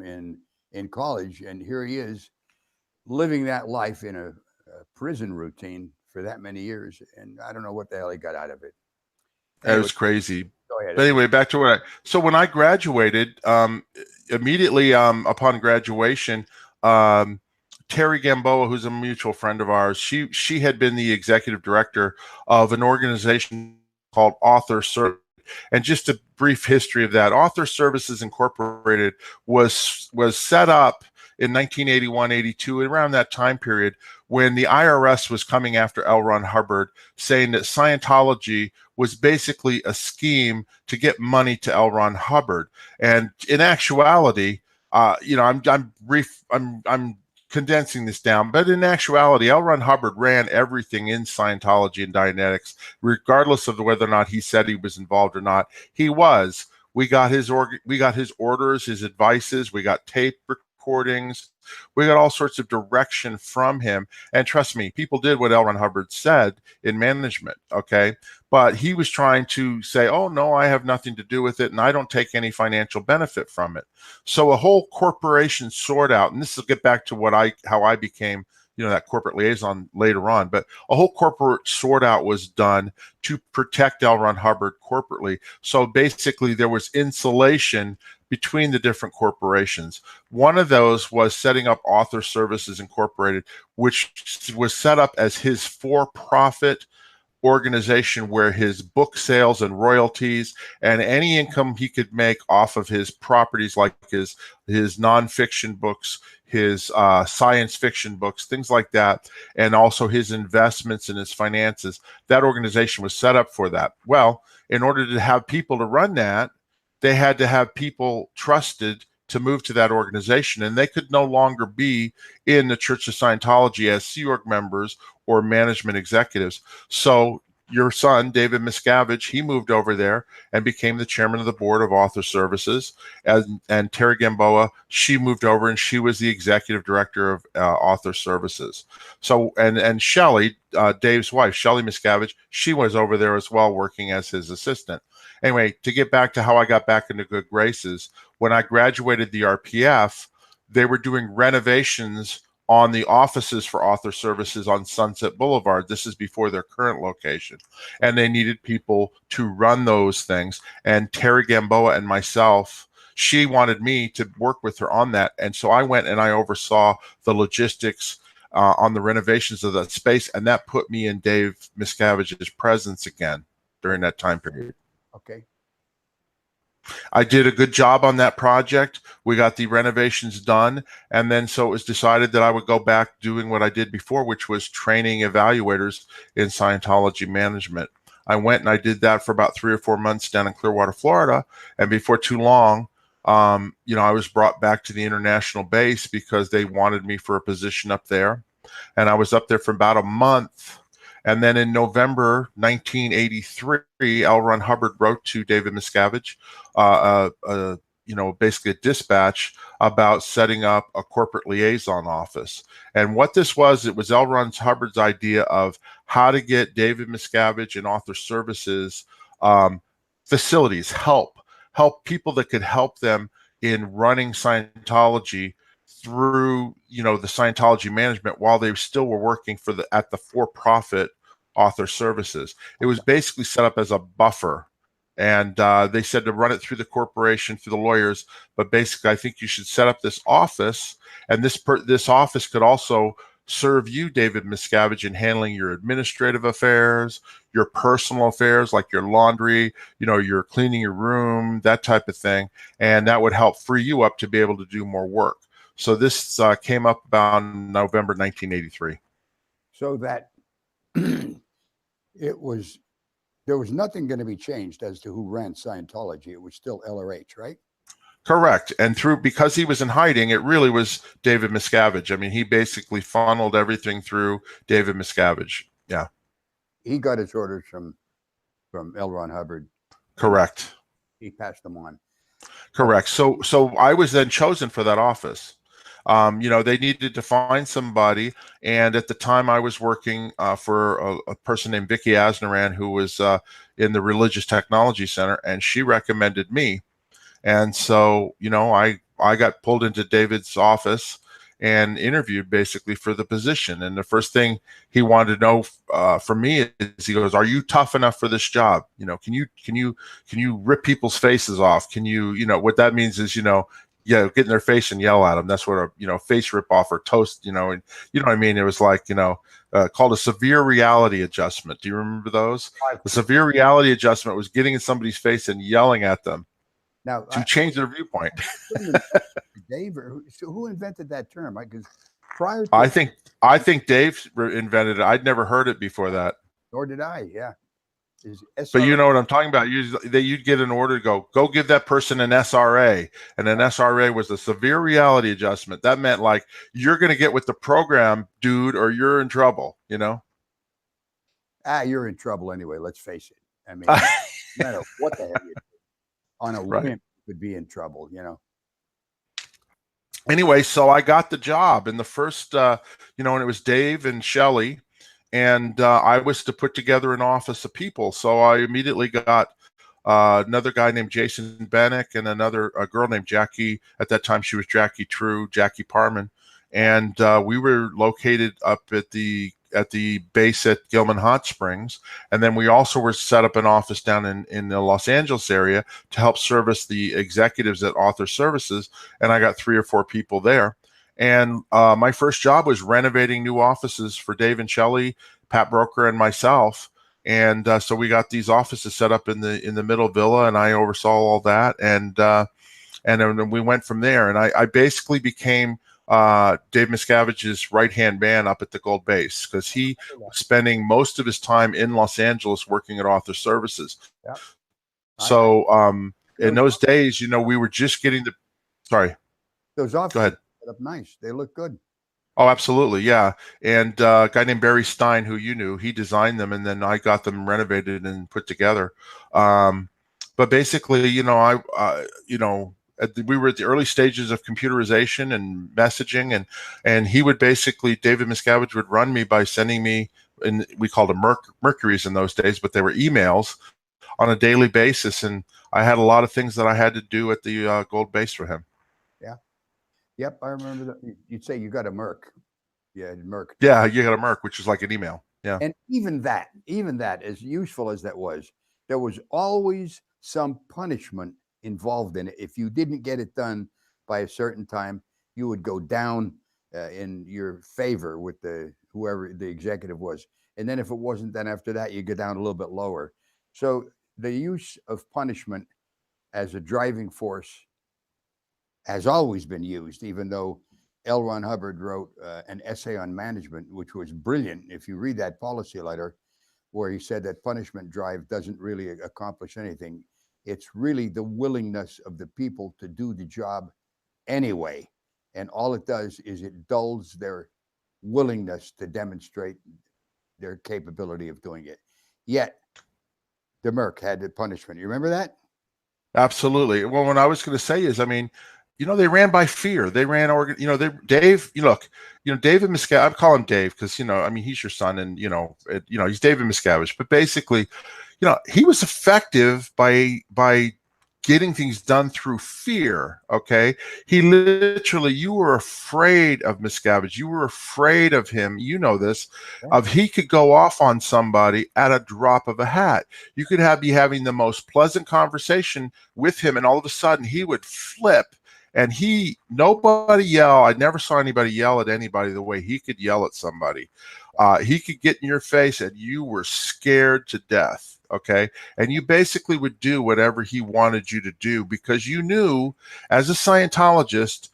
in college, and here he is living that life in a prison routine for that many years, and I don't know what the hell he got out of it. Anyway, it was crazy. Go ahead. But anyway, back to so when I graduated, immediately upon graduation, Terry Gamboa, who's a mutual friend of ours, she had been the executive director of an organization called Author Service. And just a brief history of that, Author Services Incorporated was set up in 1981, 82, around that time period, when the IRS was coming after L. Ron Hubbard, saying that Scientology was basically a scheme to get money to L. Ron Hubbard. And in actuality, you know, I'm condensing this down, but in actuality, L. Ron Hubbard ran everything in Scientology and Dianetics, regardless of whether or not he said he was involved or not. He was. We got his orders, his advices. We got tape recordings. We got all sorts of direction from him. And trust me, people did what L. Ron Hubbard said in management, okay? But he was trying to say, oh, no, I have nothing to do with it, and I don't take any financial benefit from it. So a whole corporation sort out, and this will get back to how I became, you know, that corporate liaison later on, but a whole corporate sort out was done to protect L. Ron Hubbard corporately. So basically there was insulation between the different corporations. One of those was setting up Author Services Incorporated, which was set up as his for-profit organization where his book sales and royalties and any income he could make off of his properties, like his nonfiction books, his science fiction books, things like that, and also his investments and his finances, that organization was set up for that. Well, in order to have people to run that, they had to have people trusted to move to that organization, and they could no longer be in the Church of Scientology as Sea Org members or management executives. So your son, David Miscavige, he moved over there and became the chairman of the board of Author Services. And Terry Gamboa, she moved over and she was the executive director of Author Services. So, and Shelly, Dave's wife, Shelly Miscavige, she was over there as well, working as his assistant. Anyway, to get back to how I got back into good graces, when I graduated the RPF, they were doing renovations on the offices for Author Services on Sunset Boulevard. This is before their current location. And they needed people to run those things. And Terry Gamboa and myself, she wanted me to work with her on that. And so I went and I oversaw the logistics on the renovations of that space. And that put me in Dave Miscavige's presence again during that time period. Okay. I did a good job on that project. We got the renovations done. And then so it was decided that I would go back doing what I did before, which was training evaluators in Scientology management. I went and I did that for about 3 or 4 months down in Clearwater, Florida. And before too long, you know, I was brought back to the international base because they wanted me for a position up there. And I was up there for about a month. And then in November 1983, L. Ron Hubbard wrote to David Miscavige, you know, basically a dispatch about setting up a corporate liaison office. And what this was, it was L. Ron Hubbard's idea of how to get David Miscavige and Author Services facilities, help people that could help them in running Scientology through, you know, the Scientology management while they still were working for at the for-profit Author Services. It was basically set up as a buffer, and they said to run it through the corporation, through the lawyers. But basically, I think you should set up this office, and this office could also serve you, David Miscavige, in handling your administrative affairs, your personal affairs like your laundry, you know, you're cleaning your room, that type of thing, and that would help free you up to be able to do more work. So this came up about November 1983. So that there was nothing going to be changed as to who ran Scientology. It was still LRH, right? Correct. And because he was in hiding, it really was David Miscavige. I mean, he basically funneled everything through David Miscavige. Yeah. He got his orders from L. Ron Hubbard. Correct. He passed them on. Correct. So I was then chosen for that office. You know, they needed to find somebody, and at the time I was working for a person named Vicki Asnaran, who was in the Religious Technology Center, and she recommended me. And so, you know, I got pulled into David's office and interviewed basically for the position. And the first thing he wanted to know from me is, he goes, "Are you tough enough for this job? You know, can you rip people's faces off? Can you know," what that means is, you know, yeah, get in their face and yell at them. That's what a, you know, face rip off or toast, you know, and you know what I mean? It was like, you know, called a severe reality adjustment. Do you remember those? The severe reality adjustment was getting in somebody's face and yelling at them Now, to change their viewpoint. Dave, who invented that term? Because prior to I think Dave invented it. I'd never heard it before that. Nor did I. Yeah. But you know what I'm talking about. You'd get an order to go give that person an SRA, and an SRA was a severe reality adjustment. That meant like, you're going to get with the program, dude, or you're in trouble. You know. You're in trouble anyway. Let's face it. I mean, no matter what the hell you do, on a whim, you could be in trouble. You know. Anyway, so I got the job, and the first, you know, and it was Dave and Shelly. And I was to put together an office of people. So I immediately got another guy named Jason Bennick and a girl named Jackie. At that time, she was Jackie Parman. And we were located up at the base at Gilman Hot Springs. And then we also were set up an office down in the Los Angeles area to help service the executives at Author Services. And I got 3 or 4 people there. And my first job was renovating new offices for Dave and Shelly, Pat Broker, and myself. And so we got these offices set up in the middle villa, and I oversaw all that. And then we went from there. And I basically became Dave Miscavige's right-hand man up at the Gold Base, because he was spending most of his time in Los Angeles working at Author Services. Yeah. So in those days, you know, we were just getting the. Sorry. Those offices. Go ahead. Up nice. They look good. Oh, absolutely. Yeah. And a guy named Barry Stein, who you knew, he designed them, and then I got them renovated and put together. But basically, we were at the early stages of computerization and messaging, and he would basically, David Miscavige would run me by sending me, and we called them Mercuries in those days, but they were emails on a daily basis. And I had a lot of things that I had to do at the gold base for him. Yeah. Yep. I remember that. You'd say you got a Merc. Yeah, Merc. Yeah, you got a Merc, which is like an email. Yeah. And even that, as useful as that was, there was always some punishment involved in it. If you didn't get it done by a certain time, you would go down in your favor with whoever the executive was. And then if it wasn't done after that, you go down a little bit lower. So the use of punishment as a driving force has always been used, even though L. Ron Hubbard wrote an essay on management, which was brilliant. If you read that policy letter, where he said that punishment drive doesn't really accomplish anything, it's really the willingness of the people to do the job anyway. And all it does is it dulls their willingness to demonstrate their capability of doing it. Yet, the Merc had the punishment. You remember that? Absolutely. Well, what I was going to say is, I mean, they ran by fear. They ran Dave, David Miscavige, I call him Dave because, he's your son, and, he's David Miscavige, but basically, he was effective by getting things done through fear. Okay. You were afraid of Miscavige. You were afraid of him. You know this, he could go off on somebody at a drop of a hat. You could be having the most pleasant conversation with him, and all of a sudden he would flip. And nobody yell. I never saw anybody yell at anybody the way he could yell at somebody. He could get in your face and you were scared to death. Okay. And you basically would do whatever he wanted you to do, because you knew, as a Scientologist,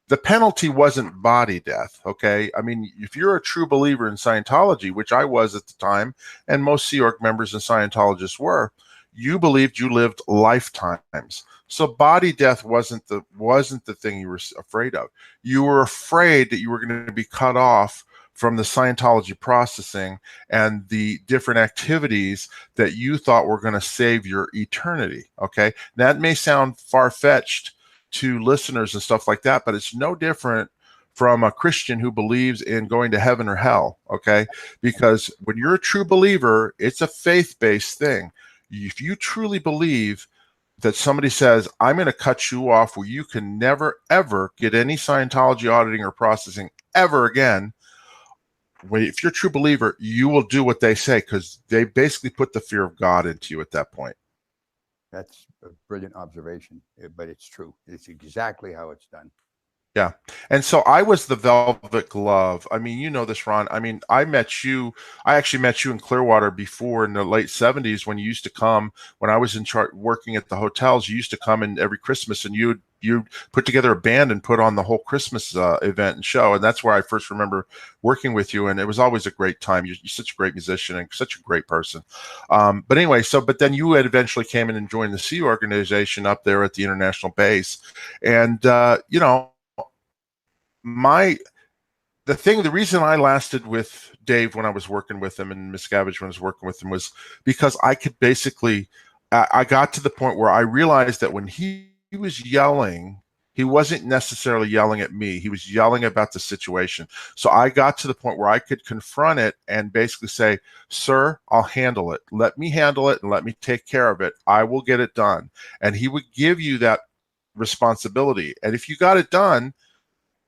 the penalty wasn't body death. Okay. I mean, if you're a true believer in Scientology, which I was at the time, and most Sea Org members and Scientologists were, you believed you lived lifetimes. So body death wasn't the thing you were afraid of. You were afraid that you were going to be cut off from the Scientology processing and the different activities that you thought were going to save your eternity. Okay. That may sound far-fetched to listeners and stuff like that, but it's no different from a Christian who believes in going to heaven or hell. Okay. Because when you're a true believer, it's a faith-based thing. If you truly believe that somebody says, I'm going to cut you off where you can never, ever get any Scientology auditing or processing ever again, if you're a true believer, you will do what they say, because they basically put the fear of God into you at that point. That's a brilliant observation, but it's true. It's exactly how it's done. Yeah. And so I was the velvet glove. I mean, you know this, Ron. I mean, I actually met you in Clearwater before, in the late 70s, when you used to come, when I was in charge working at the hotels. You used to come in every Christmas, and you put together a band and put on the whole Christmas event and show. And that's where I first remember working with you. And it was always a great time. You're such a great musician and such a great person. But anyway, but then you had eventually came in and joined the Sea organization up there at the international base. And, the reason I lasted with Dave when I was working with him, and Miscavige when I was working with him, was because I could basically, I got to the point where I realized that when he was yelling, he wasn't necessarily yelling at me. He was yelling about the situation. So I got to the point where I could confront it and basically say, sir, I'll handle it. Let me handle it and let me take care of it. I will get it done. And he would give you that responsibility. And if you got it done,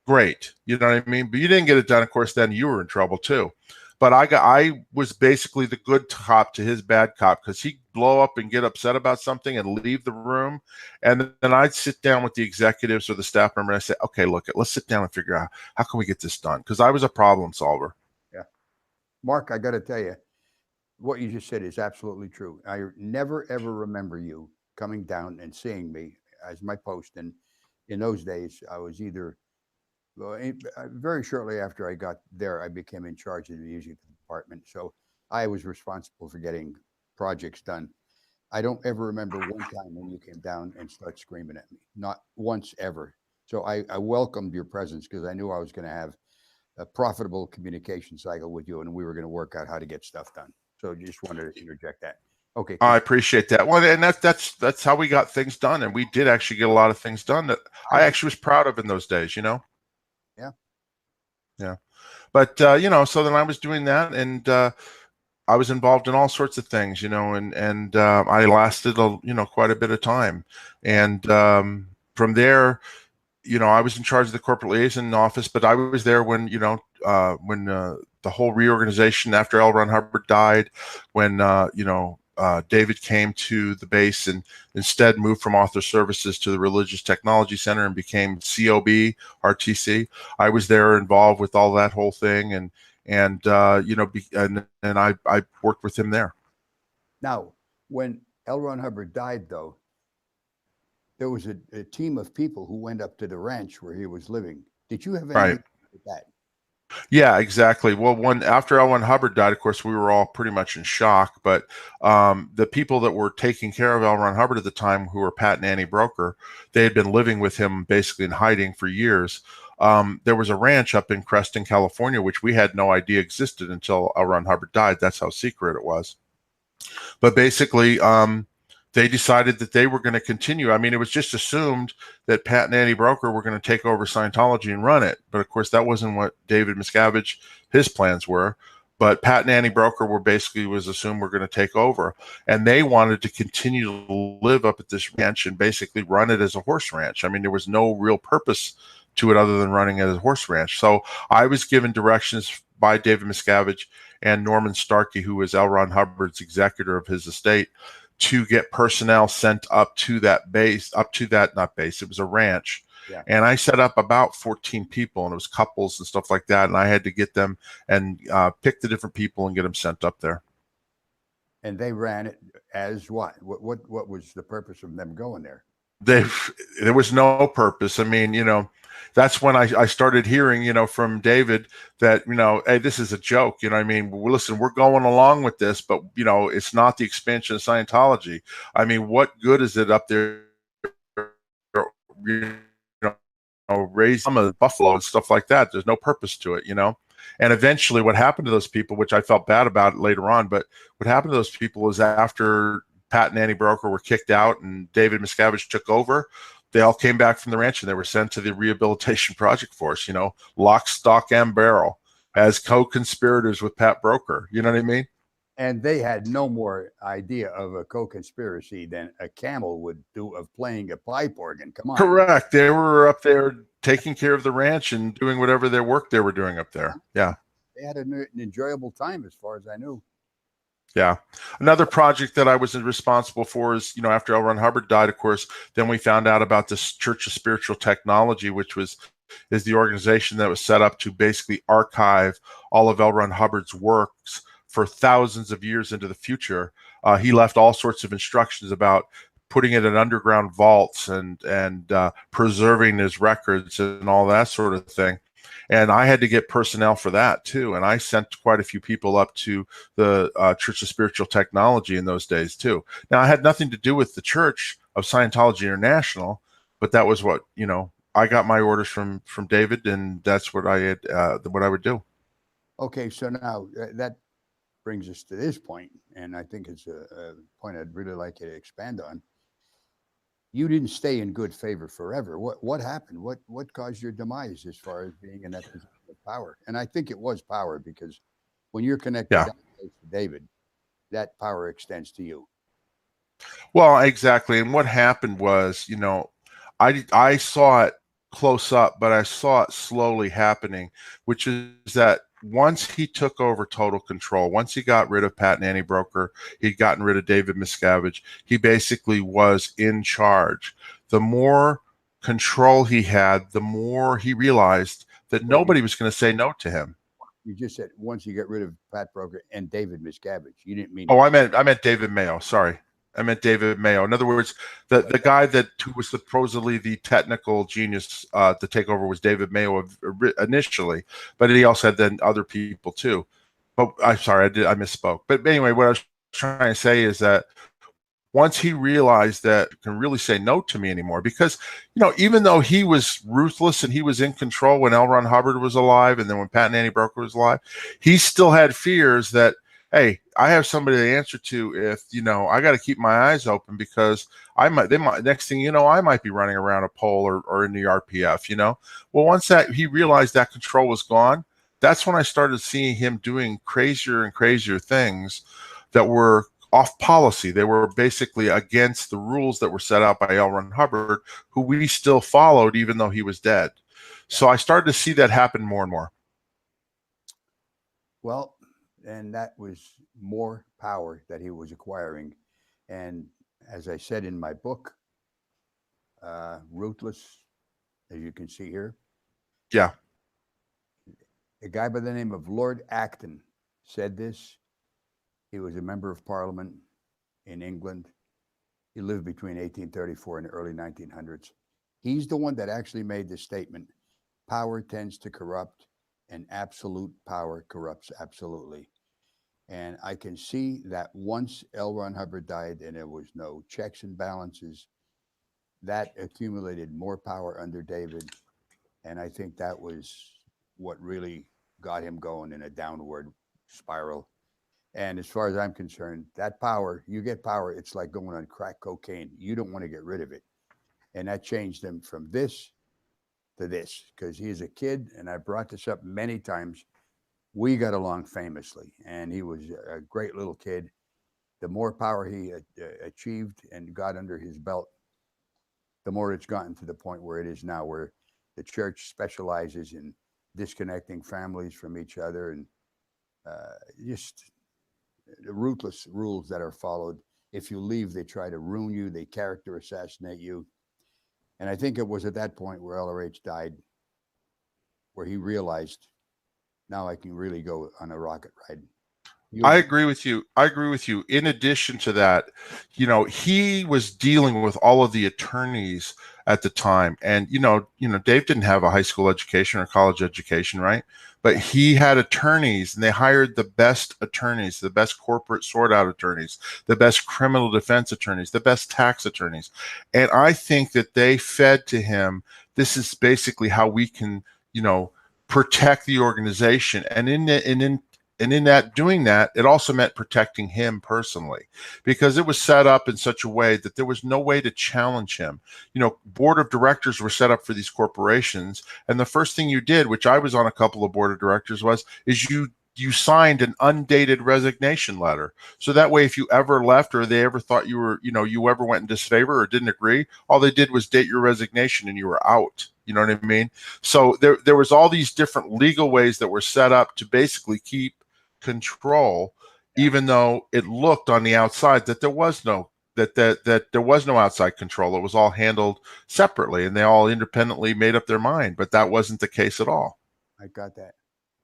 great. You know what I mean? But you didn't get it done, of course, then you were in trouble too. But I was basically the good cop to his bad cop, because he'd blow up and get upset about something and leave the room. And then I'd sit down with the executives or the staff member and I say, okay, look, let's sit down and figure out how can we get this done? Because I was a problem solver. Yeah. Mark, I got to tell you, what you just said is absolutely true. I never, ever remember you coming down and seeing me as my post. And in those days, I was either, very shortly after I got there, I became in charge of the music department. So I was responsible for getting projects done. I don't ever remember one time when you came down and started screaming at me. Not once ever. So I welcomed your presence, because I knew I was going to have a profitable communication cycle with you, and we were going to work out how to get stuff done. So just wanted to interject that. Okay. I appreciate that. Well, and that's how we got things done, and we did actually get a lot of things done that I actually was proud of in those days. Yeah. Yeah. But so then I was doing that, and I was involved in all sorts of things, and I lasted quite a bit of time, and from there, I was in charge of the corporate liaison office, but I was there when the whole reorganization after L. Ron Hubbard died, when David came to the base and instead moved from author services to the Religious Technology Center and became COB RTC. I was there involved with all that whole thing, and I worked with him there. Now, when L. Ron Hubbard died, though, there was a team of people who went up to the ranch where he was living. Did you have anything with that? Yeah, exactly. Well, after L. Ron Hubbard died, of course, we were all pretty much in shock. But the people that were taking care of L. Ron Hubbard at the time, who were Pat and Annie Broker, they had been living with him basically in hiding for years. There was a ranch up in Creston, California, which we had no idea existed until L. Ron Hubbard died. That's how secret it was. But basically, they decided that they were going to continue. I mean, it was just assumed that Pat and Annie Broker were going to take over Scientology and run it. But of course, that wasn't what David Miscavige, his plans were. But Pat and Annie Broker was assumed were going to take over. And they wanted to continue to live up at this ranch and basically run it as a horse ranch. I mean, there was no real purpose to it other than running it as a horse ranch. So I was given directions by David Miscavige and Norman Starkey, who was L. Ron Hubbard's executor of his estate, to get personnel sent up to that base, not base, it was a ranch. Yeah. And I set up about 14 people, and it was couples and stuff like that. And I had to get them and pick the different people and get them sent up there. And they ran it as what? What was the purpose of them going there? There was no purpose. I mean, that's when I started hearing, from David that, hey, this is a joke. I mean, listen, we're going along with this, but, it's not the expansion of Scientology. I mean, what good is it up there, raising a buffalo and stuff like that? There's no purpose to it, And eventually what happened to those people, which I felt bad about later on, but what happened to those people was after Pat and Annie Broker were kicked out and David Miscavige took over, they all came back from the ranch and they were sent to the Rehabilitation Project Force, lock, stock, and barrel as co-conspirators with Pat Broker. You know what I mean? And they had no more idea of a co-conspiracy than a camel would do of playing a pipe organ. Come on. Correct. They were up there taking care of the ranch and doing whatever their work they were doing up there. Yeah. They had an enjoyable time as far as I knew. Yeah. Another project that I was responsible for is, after L. Ron Hubbard died, of course, then we found out about this Church of Spiritual Technology, which is the organization that was set up to basically archive all of L. Ron Hubbard's works for thousands of years into the future. He left all sorts of instructions about putting it in underground vaults and preserving his records and all that sort of thing. And I had to get personnel for that too. And I sent quite a few people up to the Church of Spiritual Technology in those days too. Now, I had nothing to do with the Church of Scientology International, but that was what, I got my orders from David, and that's what I had, what I would do. Okay. So now that brings us to this point, and I think it's a point I'd really like you to expand on. You didn't stay in good favor forever. What happened? What caused your demise as far as being in that position of power? And I think it was power, because when you're connected to David, that power extends to you. Well, exactly. And what happened was, I saw it close up, but I saw it slowly happening, which is that once he took over total control, once he got rid of Pat and Annie Broker, he'd gotten rid of David Miscavige, he basically was in charge. The more control he had, the more he realized that nobody was going to say no to him. You just said once you get rid of Pat Broker and David Miscavige. You didn't mean... Oh, I meant David Mayo. Sorry. I meant David Mayo. In other words, the guy who was supposedly the technical genius to take over was David Mayo initially, but he also had then other people too. But I'm sorry, I misspoke. But anyway, what I was trying to say is that once he realized that he can really say no to me anymore, because, you know, even though he was ruthless and he was in control when L. Ron Hubbard was alive, and then when Pat and Annie Broker was alive, he still had fears that, hey, I have somebody to answer to if, you know, I got to keep my eyes open, because next thing you know, I might be running around a pole or in the RPF, you know. Well, once that he realized that control was gone, that's when I started seeing him doing crazier and crazier things that were off policy. They were basically against the rules that were set out by L. Ron Hubbard, who we still followed even though he was dead. So I started to see that happen more and more. Well, and that was more power that he was acquiring. And as I said in my book, Ruthless, as you can see here. Yeah. A guy by the name of Lord Acton said this. He was a member of Parliament in England. He lived between 1834 and the early 1900s. He's the one that actually made the statement, power tends to corrupt, and absolute power corrupts absolutely. And I can see that once L. Ron Hubbard died and there was no checks and balances, that accumulated more power under David. And I think that was what really got him going in a downward spiral. And as far as I'm concerned, that power, you get power, it's like going on crack cocaine. You don't want to get rid of it. And that changed him from this to this, because he's a kid, and I brought this up many times. We got along famously, and he was a great little kid. The more power he achieved and got under his belt, the more it's gotten to the point where it is now, where the church specializes in disconnecting families from each other, and just the ruthless rules that are followed. If you leave, they try to ruin you, they character assassinate you. And I think it was at that point where LRH died, where he realized, now I can really go on a rocket ride. I agree with you. I agree with you. In addition to that, you know, he was dealing with all of the attorneys at the time. And, you know, Dave didn't have a high school education or college education, right? But he had attorneys, and they hired the best attorneys, the best corporate sort out attorneys, the best criminal defense attorneys, the best tax attorneys. And I think that they fed to him, this is basically how we can, you know, protect the organization. And in that doing that, it also meant protecting him personally, because it was set up in such a way that there was no way to challenge him. You know, board of directors were set up for these corporations, and the first thing you did, which I was on a couple of board of directors, is you signed an undated resignation letter. So that way, if you ever left, or they ever thought you were, you know, you ever went in disfavor or didn't agree, all they did was date your resignation and you were out. You know what I mean? So there was all these different legal ways that were set up to basically keep control, even though it looked on the outside that there was no there was no outside control. It was all handled separately, and they all independently made up their mind. But that wasn't the case at all. I got that.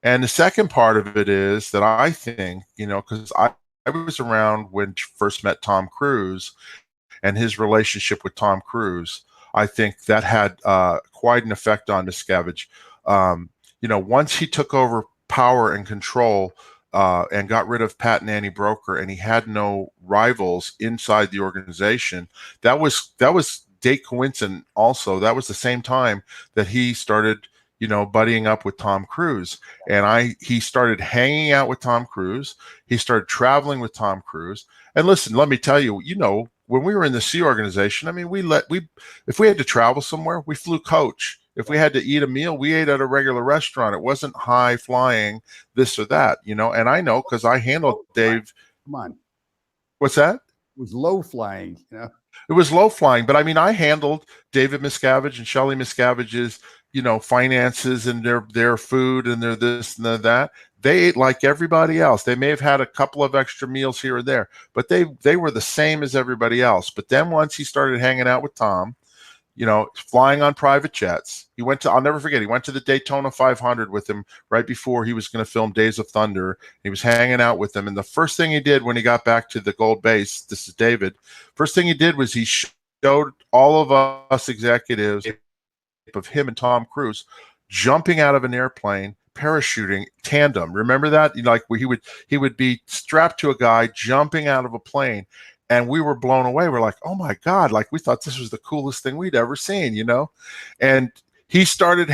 And the second part of it is that I think, you know, because I was around when I first met Tom Cruise, and his relationship with Tom Cruise, I think that had quite an effect on Miscavige. You know, once he took over power and control, and got rid of Pat and Annie Broker, and he had no rivals inside the organization, that was date coincident also. That was the same time that he started, you know, buddying up with Tom Cruise. And he started hanging out with Tom Cruise. He started traveling with Tom Cruise. And listen, let me tell you, you know, when we were in the Sea organization, I mean, if we had to travel somewhere, we flew coach. If we had to eat a meal, we ate at a regular restaurant. It wasn't high flying, this or that, you know. And I know, because I handled Dave. Come on. What's that? It was low flying, you know. It was low flying, but I mean, I handled David Miscavige and Shelly Miscavige's, you know, finances and their food and their this and their that. They ate like everybody else. They may have had a couple of extra meals here or there, but they were the same as everybody else. But then once he started hanging out with Tom, you know, flying on private jets. I'll never forget, he went to the Daytona 500 with him right before he was going to film Days of Thunder. He was hanging out with them. And the first thing he did when he got back to the Gold Base, this is David, first thing he did was he showed all of us executives of him and Tom Cruise jumping out of an airplane, parachuting tandem. Remember that? You know, like he would be strapped to a guy jumping out of a plane. and we were blown away. We're like, oh my God, like we thought this was the coolest thing we'd ever seen, you know? And he started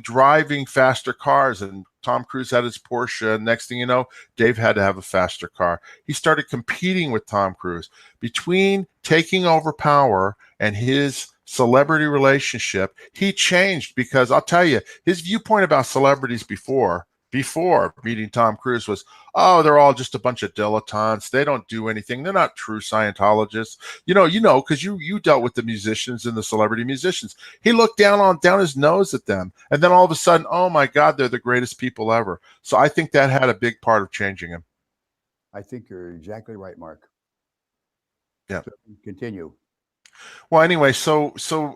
driving faster cars, and Tom Cruise had his Porsche. Next thing you know, Dave had to have a faster car. He started competing with Tom Cruise. Between taking over power and his celebrity relationship, he changed, because I'll tell you, his viewpoint about celebrities before meeting Tom Cruise was, oh, they're all just a bunch of dilettantes. They don't do anything. They're not true Scientologists. You know, because you dealt with the musicians and the celebrity musicians. He looked down his nose at them, and then all of a sudden, oh my God, they're the greatest people ever. So I think that had a big part of changing him. I think you're exactly right, Mark. Yeah. So continue. Well, anyway, so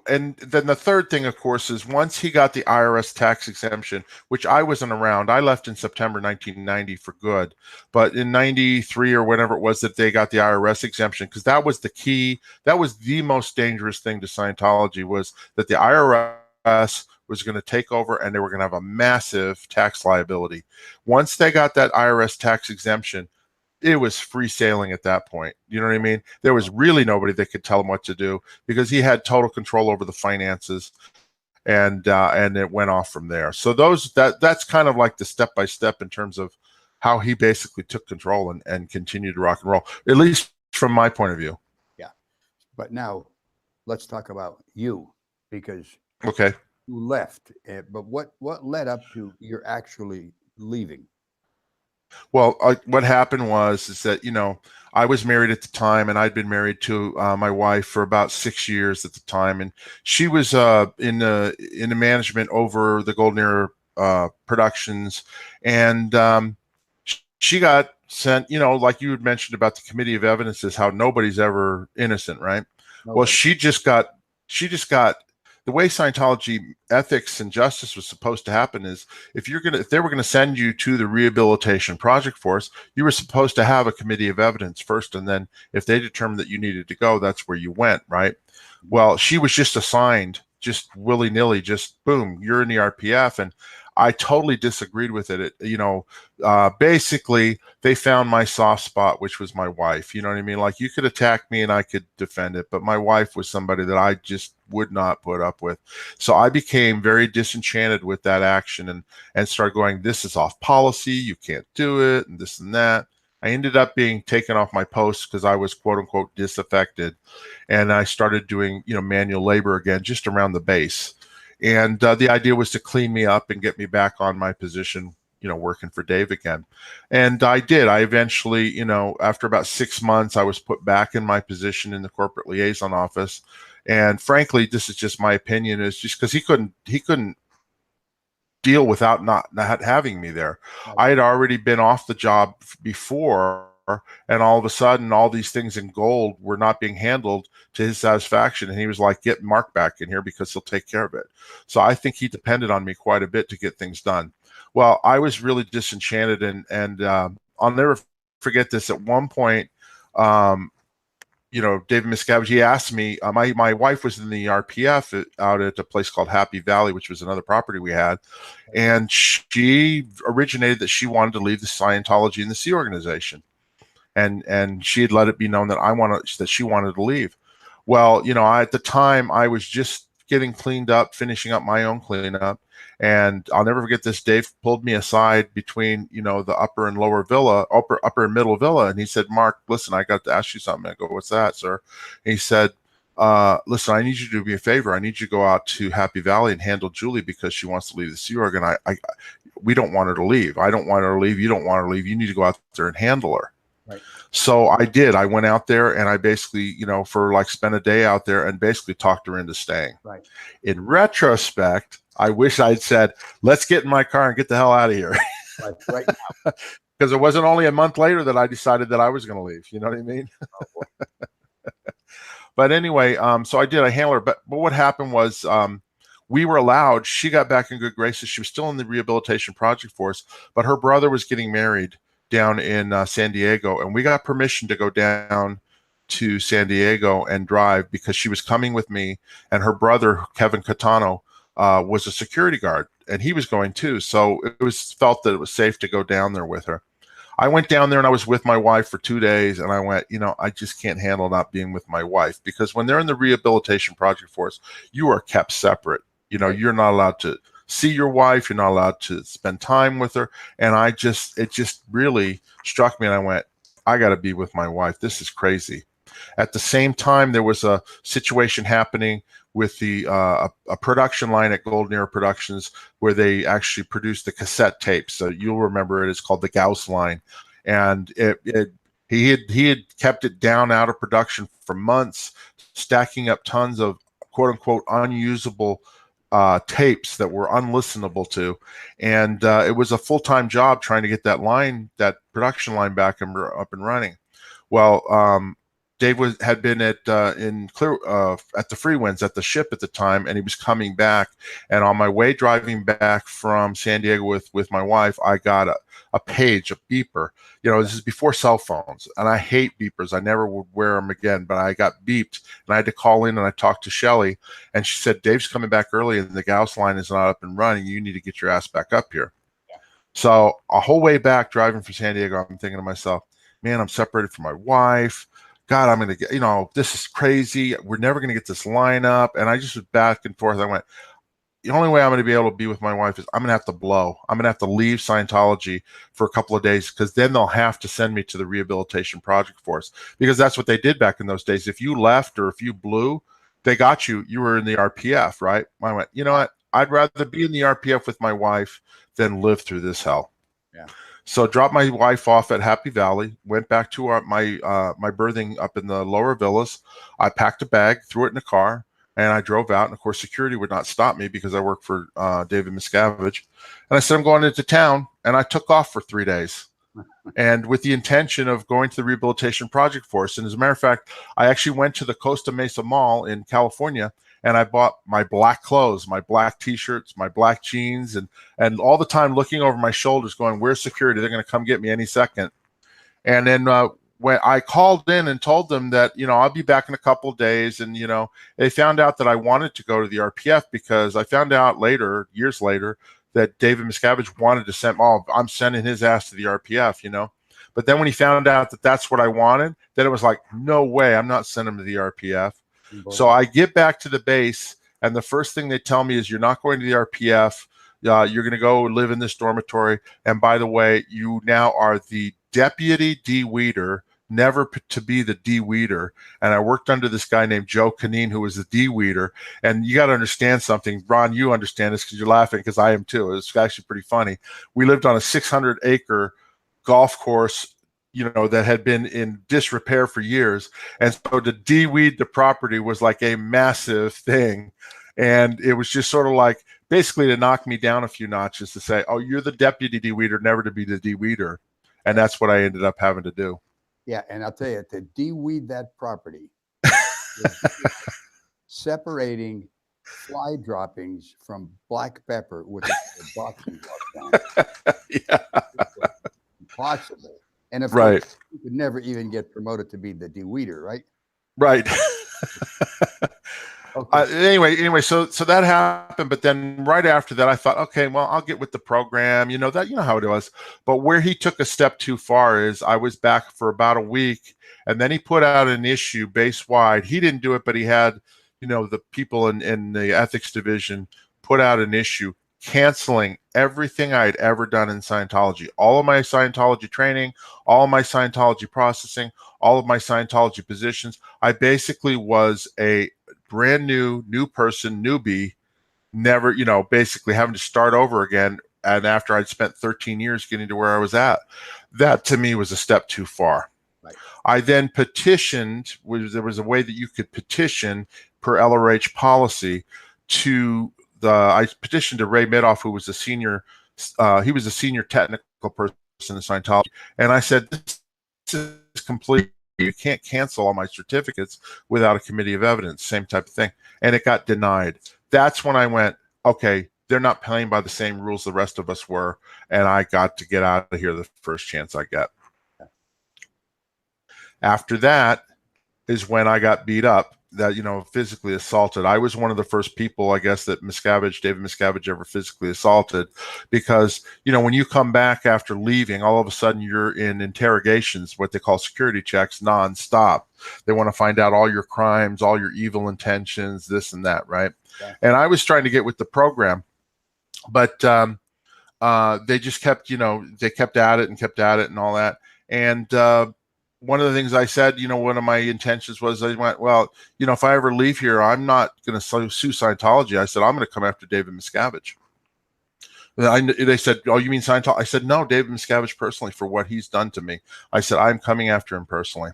and then the third thing, of course, is once he got the IRS tax exemption, which I wasn't around. I left in September 1990 for good, but in 93 or whenever it was that they got the IRS exemption, because that was the key. That was the most dangerous thing to Scientology, was that the IRS was going to take over and they were going to have a massive tax liability. Once they got that IRS tax exemption, it was free sailing at that point. You know what I mean? There was really nobody that could tell him what to do, because he had total control over the finances, and it went off from there. So that's kind of like the step-by-step in terms of how he basically took control and continued to rock and roll, at least from my point of view. Yeah. But now let's talk about you, because Okay. you left. But what led up to your actually leaving? Well, what happened is that, you know, I was married at the time, and I'd been married to my wife for about 6 years at the time, and she was in the management over the Golden Era Productions, and she got sent, you know, like you had mentioned about the Committee of Evidences, how nobody's ever innocent, right? Okay. Well, she just got the way Scientology ethics and justice was supposed to happen is, if they were gonna send you to the Rehabilitation Project Force, you were supposed to have a Committee of Evidence first, and then if they determined that you needed to go, that's where you went, right? Well, she was just assigned, just willy-nilly, just boom, you're in the RPF, and I totally disagreed with it. Basically, they found my soft spot, which was my wife. You know what I mean? Like, you could attack me and I could defend it, but my wife was somebody that I just would not put up with. So I became very disenchanted with that action, and started going, this is off policy, you can't do it, and this and that. I ended up being taken off my post because I was quote unquote disaffected, and I started doing, you know, manual labor again, just around the base. And the idea was to clean me up and get me back on my position, you know, working for Dave again. And I did. I eventually, you know, after about 6 months, I was put back in my position in the corporate liaison office. And frankly, this is just my opinion, is just because he couldn't deal without not having me there. I had already been off the job before, and all of a sudden all these things in gold were not being handled to his satisfaction, and he was like, get Mark back in here because he'll take care of it. So I think he depended on me quite a bit to get things done. Well, I was really disenchanted, and I'll never forget this. At one point, you know, David Miscavige, he asked me, my wife was in the RPF out at a place called Happy Valley, which was another property we had. And she originated that she wanted to leave the Scientology and the Sea Organization. And she had let it be known that she wanted to leave. Well, you know, at the time I was just getting cleaned up, finishing up my own cleanup. And I'll never forget this. Dave pulled me aside between, you know, the upper and lower villa, upper and middle villa. And he said, Mark, listen, I got to ask you something. I go, what's that, sir? And he said, listen, I need you to do me a favor. I need you to go out to Happy Valley and handle Julie, because she wants to leave the Sea Org. And we don't want her to leave. I don't want her to leave. You don't want her to leave. You need to go out there and handle her. Right. So I did. I went out there and I basically, you know, spent a day out there and basically talked her into staying. Right. In retrospect, I wish I'd said, let's get in my car and get the hell out of here. Right now. Because it wasn't only a month later that I decided that I was going to leave. You know what I mean? But anyway, so I did. I handled her. But what happened was, we were allowed, she got back in good graces. She was still in the Rehabilitation Project Force, but her brother was getting married down in San Diego, and we got permission to go down to San Diego and drive, because she was coming with me, and her brother, Kevin Catano, was a security guard, and he was going too. So it was felt that it was safe to go down there with her. I went down there and I was with my wife for 2 days, and I went, I just can't handle not being with my wife, because when they're in the rehabilitation project force, you are kept separate. You're not allowed to see your wife. You're not allowed to spend time with her. And it just really struck me. And I went, I got to be with my wife. This is crazy. At the same time, there was a situation happening with the a production line at Golden Era Productions, where they actually produced the cassette tapes. So you'll remember it. It's called the Gauss line, and he had kept it down out of production for months, stacking up tons of quote unquote unusable tapes that were unlistenable to, and it was a full-time job trying to get that production line back up and running. Well, Dave had been at in Clear at the Freewinds at the ship at the time, and he was coming back. And on my way driving back from San Diego with my wife, I got a page, a beeper. This is before cell phones, and I hate beepers. I never would wear them again, but I got beeped, and I had to call in, and I talked to Shelly, and she said, Dave's coming back early, and the Gauss line is not up and running. You need to get your ass back up here. Yeah. So a whole way back driving from San Diego, I'm thinking to myself, man, I'm separated from my wife. God, I'm going to get, this is crazy. We're never going to get this line up. And I just was back and forth. I went, the only way I'm going to be able to be with my wife is I'm going to have to blow. I'm going to have to leave Scientology for a couple of days, because then they'll have to send me to the rehabilitation project force, because that's what they did back in those days. If you left or if you blew, they got you. You were in the RPF, right? I went, you know what? I'd rather be in the RPF with my wife than live through this hell. Yeah. So dropped my wife off at Happy Valley, went back to my berthing up in the lower villas. I packed a bag, threw it in the car, and I drove out. And of course, security would not stop me because I work for David Miscavige. And I said, I'm going into town. And I took off for 3 days, and with the intention of going to the rehabilitation project force. And as a matter of fact, I actually went to the Costa Mesa Mall in California, and I bought my black clothes, my black T-shirts, my black jeans, and all the time looking over my shoulders going, where's security? They're going to come get me any second. And then when I called in and told them that, I'll be back in a couple of days, and, they found out that I wanted to go to the RPF, because I found out later, years later, that David Miscavige wanted to send, I'm sending his ass to the RPF, But then when he found out that that's what I wanted, then it was like, no way, I'm not sending him to the RPF. So I get back to the base, and the first thing they tell me is, you're not going to the RPF. You're going to go live in this dormitory. And by the way, you now are the deputy D-Weeder, never to be the D-Weeder. And I worked under this guy named Joe Canine, who was the D-Weeder. And you got to understand something. Ron, you understand this because you're laughing, because I am too. It's actually pretty funny. We lived on a 600-acre golf course, that had been in disrepair for years. And so to de-weed the property was like a massive thing. And it was just sort of like basically to knock me down a few notches, to say, oh, you're the deputy de-weeder, never to be the de-weeder. And that's what I ended up having to do. Yeah. And I'll tell you, to de-weed that property, separating fly droppings from black pepper with a boxing glove down. Yeah. Impossible. And of right. course, you could never even get promoted to be the de-weeder, right? Right. Okay. Anyway, so that happened, but then right after that, I thought, okay, well, I'll get with the program, how it was. But where he took a step too far is, I was back for about a week, and then he put out an issue base wide. He didn't do it, but he had, the people in the ethics division put out an issue canceling everything I had ever done in Scientology, all of my Scientology training, all of my Scientology processing, all of my Scientology positions. I basically was a brand new person, newbie, never, basically having to start over again. And after I'd spent 13 years getting to where I was at, that to me was a step too far. Right. I then petitioned, there was a way that you could petition per LRH policy I petitioned to Ray Midoff, who was a senior, he was a senior technical person in Scientology. And I said, this is complete. You can't cancel all my certificates without a committee of evidence, same type of thing. And it got denied. That's when I went, okay, they're not playing by the same rules the rest of us were. And I got to get out of here the first chance I got. After that is when I got beat up physically assaulted. I was one of the first people, I guess, that David Miscavige ever physically assaulted, because, when you come back after leaving, all of a sudden you're in interrogations, what they call security checks, nonstop. They want to find out all your crimes, all your evil intentions, this and that, right? Yeah. And I was trying to get with the program, but they just kept, they kept at it and all that. And one of the things I said, one of my intentions was, I went, well, if I ever leave here, I'm not going to sue Scientology. I said, I'm going to come after David Miscavige. They said, oh, you mean Scientology? I said, no, David Miscavige personally, for what he's done to me. I said, I'm coming after him personally.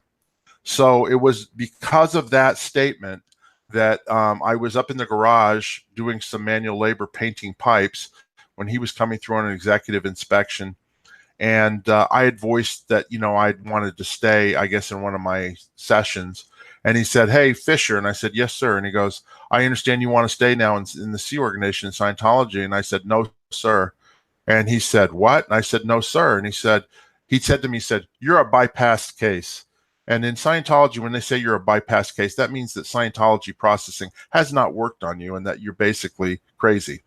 So it was because of that statement that I was up in the garage doing some manual labor painting pipes when he was coming through on an executive inspection. And I had voiced that, I'd wanted to stay, I guess, in one of my sessions. And he said, hey, Fisher. And I said, yes, sir. And he goes, I understand you want to stay now in the Sea Organization in Scientology. And I said, no, sir. And he said, what? And I said, no, sir. And he said to me, you're a bypassed case. And in Scientology, when they say you're a bypass case, that means that Scientology processing has not worked on you and that you're basically crazy.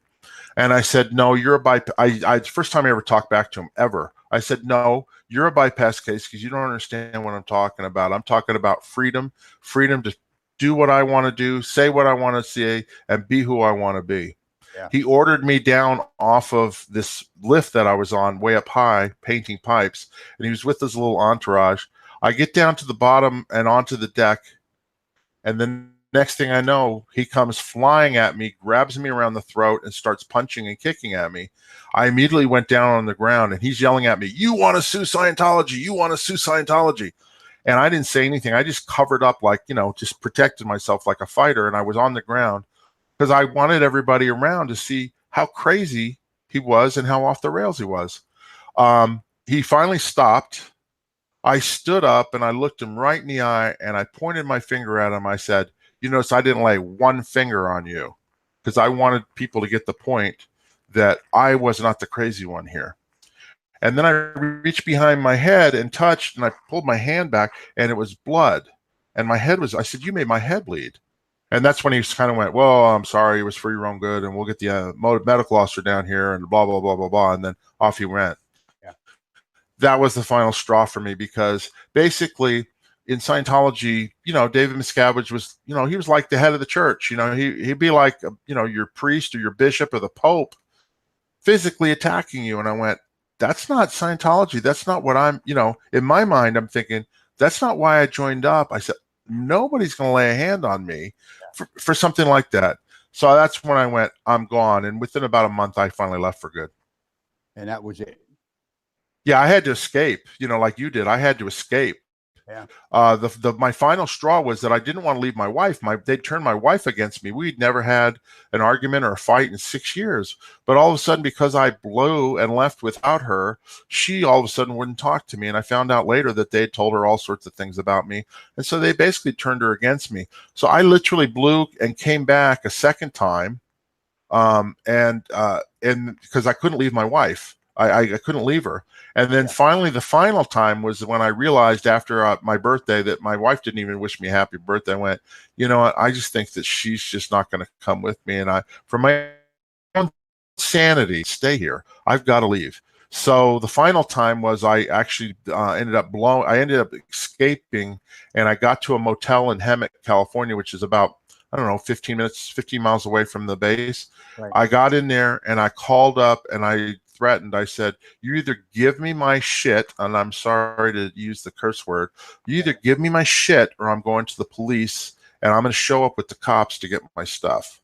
And I said, no, you're a bypass. I first time I ever talked back to him ever. I said, no, you're a bypass case because you don't understand what I'm talking about. I'm talking about freedom to do what I want to do, say what I want to say, and be who I want to be. Yeah. He ordered me down off of this lift that I was on way up high, painting pipes, and he was with his little entourage. I get down to the bottom and onto the deck, and then next thing I know, he comes flying at me, grabs me around the throat, and starts punching and kicking at me. I immediately went down on the ground, and he's yelling at me, you want to sue Scientology? You want to sue Scientology? And I didn't say anything. I just covered up, like, just protected myself like a fighter, and I was on the ground because I wanted everybody around to see how crazy he was and how off the rails he was. He finally stopped. I stood up, and I looked him right in the eye, and I pointed my finger at him. I said, so I didn't lay one finger on you because I wanted people to get the point that I was not the crazy one here. And then I reached behind my head and touched, and I pulled my hand back, and it was blood. And I said, you made my head bleed. And that's when he kind of went, well, I'm sorry, it was for your own good, and we'll get the medical officer down here, and blah, blah, blah, blah, blah. And then off he went. Yeah. That was the final straw for me, because basically, in Scientology, David Miscavige was, he was like the head of the church. He'd be like, your priest or your bishop or the Pope physically attacking you. And I went, that's not Scientology. That's not what I'm, in my mind, I'm thinking, that's not why I joined up. I said, nobody's going to lay a hand on me for something like that. So that's when I went, I'm gone. And within about a month, I finally left for good. And that was it. Yeah, I had to escape, like you did. I had to escape. Yeah. My final straw was that I didn't want to leave my wife. They'd turned my wife against me. We'd never had an argument or a fight in 6 years. But all of a sudden, because I blew and left without her, she all of a sudden wouldn't talk to me. And I found out later that they had told her all sorts of things about me. And so they basically turned her against me. So I literally blew and came back a second time. And because I couldn't leave my wife. I couldn't leave her. And then finally, the final time was when I realized after my birthday that my wife didn't even wish me a happy birthday. I went, you know what? I just think that she's just not going to come with me. And for my own sanity, stay here. I've got to leave. So the final time was I actually ended up escaping, and I got to a motel in Hemet, California, which is about, 15 miles away from the base. Right. I got in there and I called up and I threatened. I said, you either give me my shit, and I'm sorry to use the curse word, you either give me my shit or I'm going to the police and I'm going to show up with the cops to get my stuff.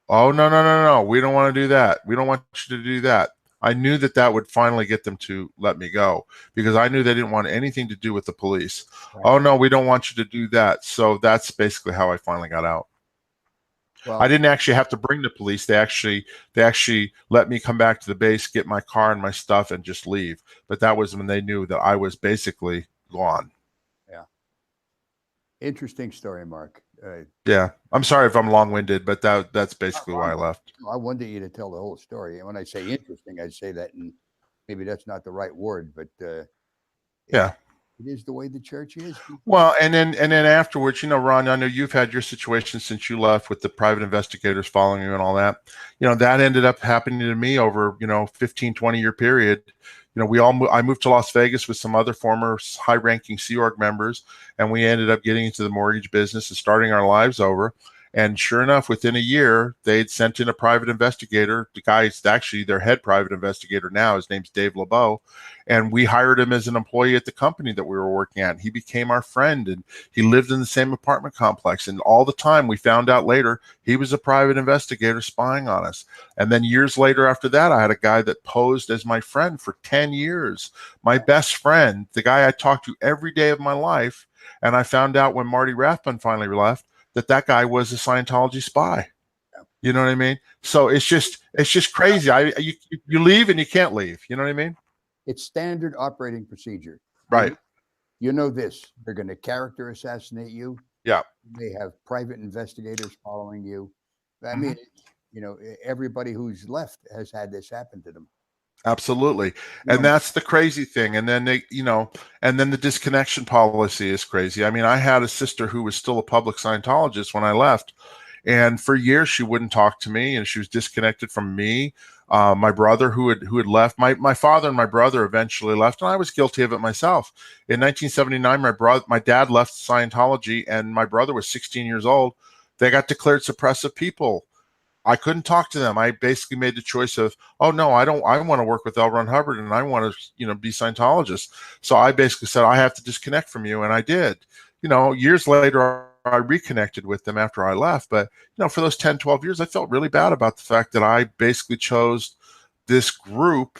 Oh, no. We don't want to do that. We don't want you to do that. I knew that would finally get them to let me go, because I knew they didn't want anything to do with the police. Right. Oh, no, we don't want you to do that. So that's basically how I finally got out. Well, I didn't actually have to bring the police. They actually let me come back to the base, get my car and my stuff, and just leave. But that was when they knew that I was basically gone. Yeah. Interesting story, Mark. Yeah. I'm sorry if I'm long-winded, but that's basically why I left. I wanted you to tell the whole story. And when I say interesting, I say that, and maybe that's not the right word, but yeah. It is the way the church is. Well, and then afterwards, you know, Ron, I know you've had your situation since you left with the private investigators following you and all that. You know, that ended up happening to me over, 15, 20-year period. You know, I moved to Las Vegas with some other former high-ranking Sea Org members, and we ended up getting into the mortgage business and starting our lives over. And sure enough, within a year, they'd sent in a private investigator. The guy's actually their head private investigator now. His name's Dave LeBeau. And we hired him as an employee at the company that we were working at. He became our friend, and he lived in the same apartment complex. And all the time, we found out later, he was a private investigator spying on us. And then years later after that, I had a guy that posed as my friend for 10 years. My best friend, the guy I talked to every day of my life. And I found out when Marty Rathbun finally left, that guy was a Scientology spy. You know what I mean? So it's just crazy. You leave and you can't leave. You know what I mean? It's standard operating procedure. Right. You know this. They're going to character assassinate you. Yeah. They have private investigators following you. I mean, everybody who's left has had this happen to them. Absolutely. And that's the crazy thing. And then and then the disconnection policy is crazy. I mean, I had a sister who was still a public Scientologist when I left. And for years, she wouldn't talk to me, and she was disconnected from me. My brother who had left, my father and my brother eventually left, and I was guilty of it myself. In 1979, my dad left Scientology, and my brother was 16 years old. They got declared suppressive people. I couldn't talk to them. I basically made the choice of, oh no, I want to work with L. Ron Hubbard, and I want to, be Scientologist. So I basically said, I have to disconnect from you. And I did. Years later, I reconnected with them after I left. But, for those 10, 12 years, I felt really bad about the fact that I basically chose this group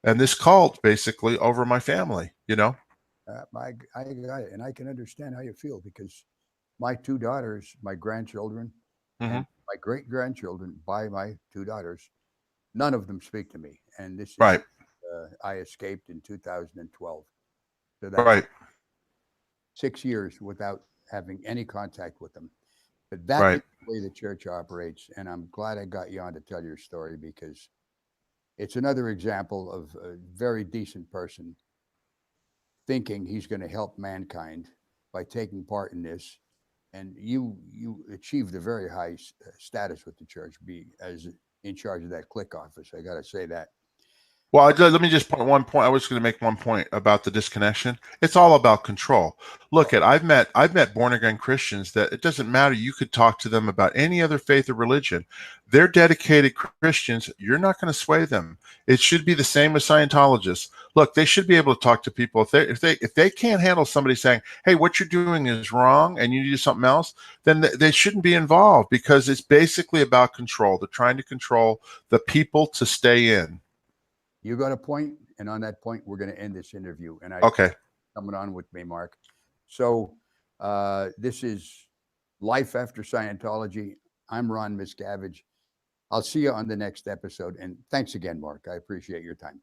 and this cult basically over my family, I got it. And I can understand how you feel, because my two daughters, my grandchildren, and my great-grandchildren by my two daughters, none of them speak to me. And this is right. I escaped in 2012. So that's right. 6 years without having any contact with them. But that's the way the church operates. And I'm glad I got you on to tell your story, because it's another example of a very decent person thinking he's going to help mankind by taking part in this. And you achieved a very high status with the church, be as in charge of that click office. I got to say that. Well, let me just point one point. I was going to make one point about the disconnection. It's all about control. Look, I've met born again Christians that it doesn't matter. You could talk to them about any other faith or religion. They're dedicated Christians. You're not going to sway them. It should be the same with Scientologists. Look, they should be able to talk to people. If they can't handle somebody saying, "Hey, what you're doing is wrong, and you need to do something else," then they shouldn't be involved, because it's basically about control. They're trying to control the people to stay in. You got a point, and on that point, we're going to end this interview. And coming on with me, Mark. So this is Life After Scientology. I'm Ron Miscavige. I'll see you on the next episode. And thanks again, Mark. I appreciate your time.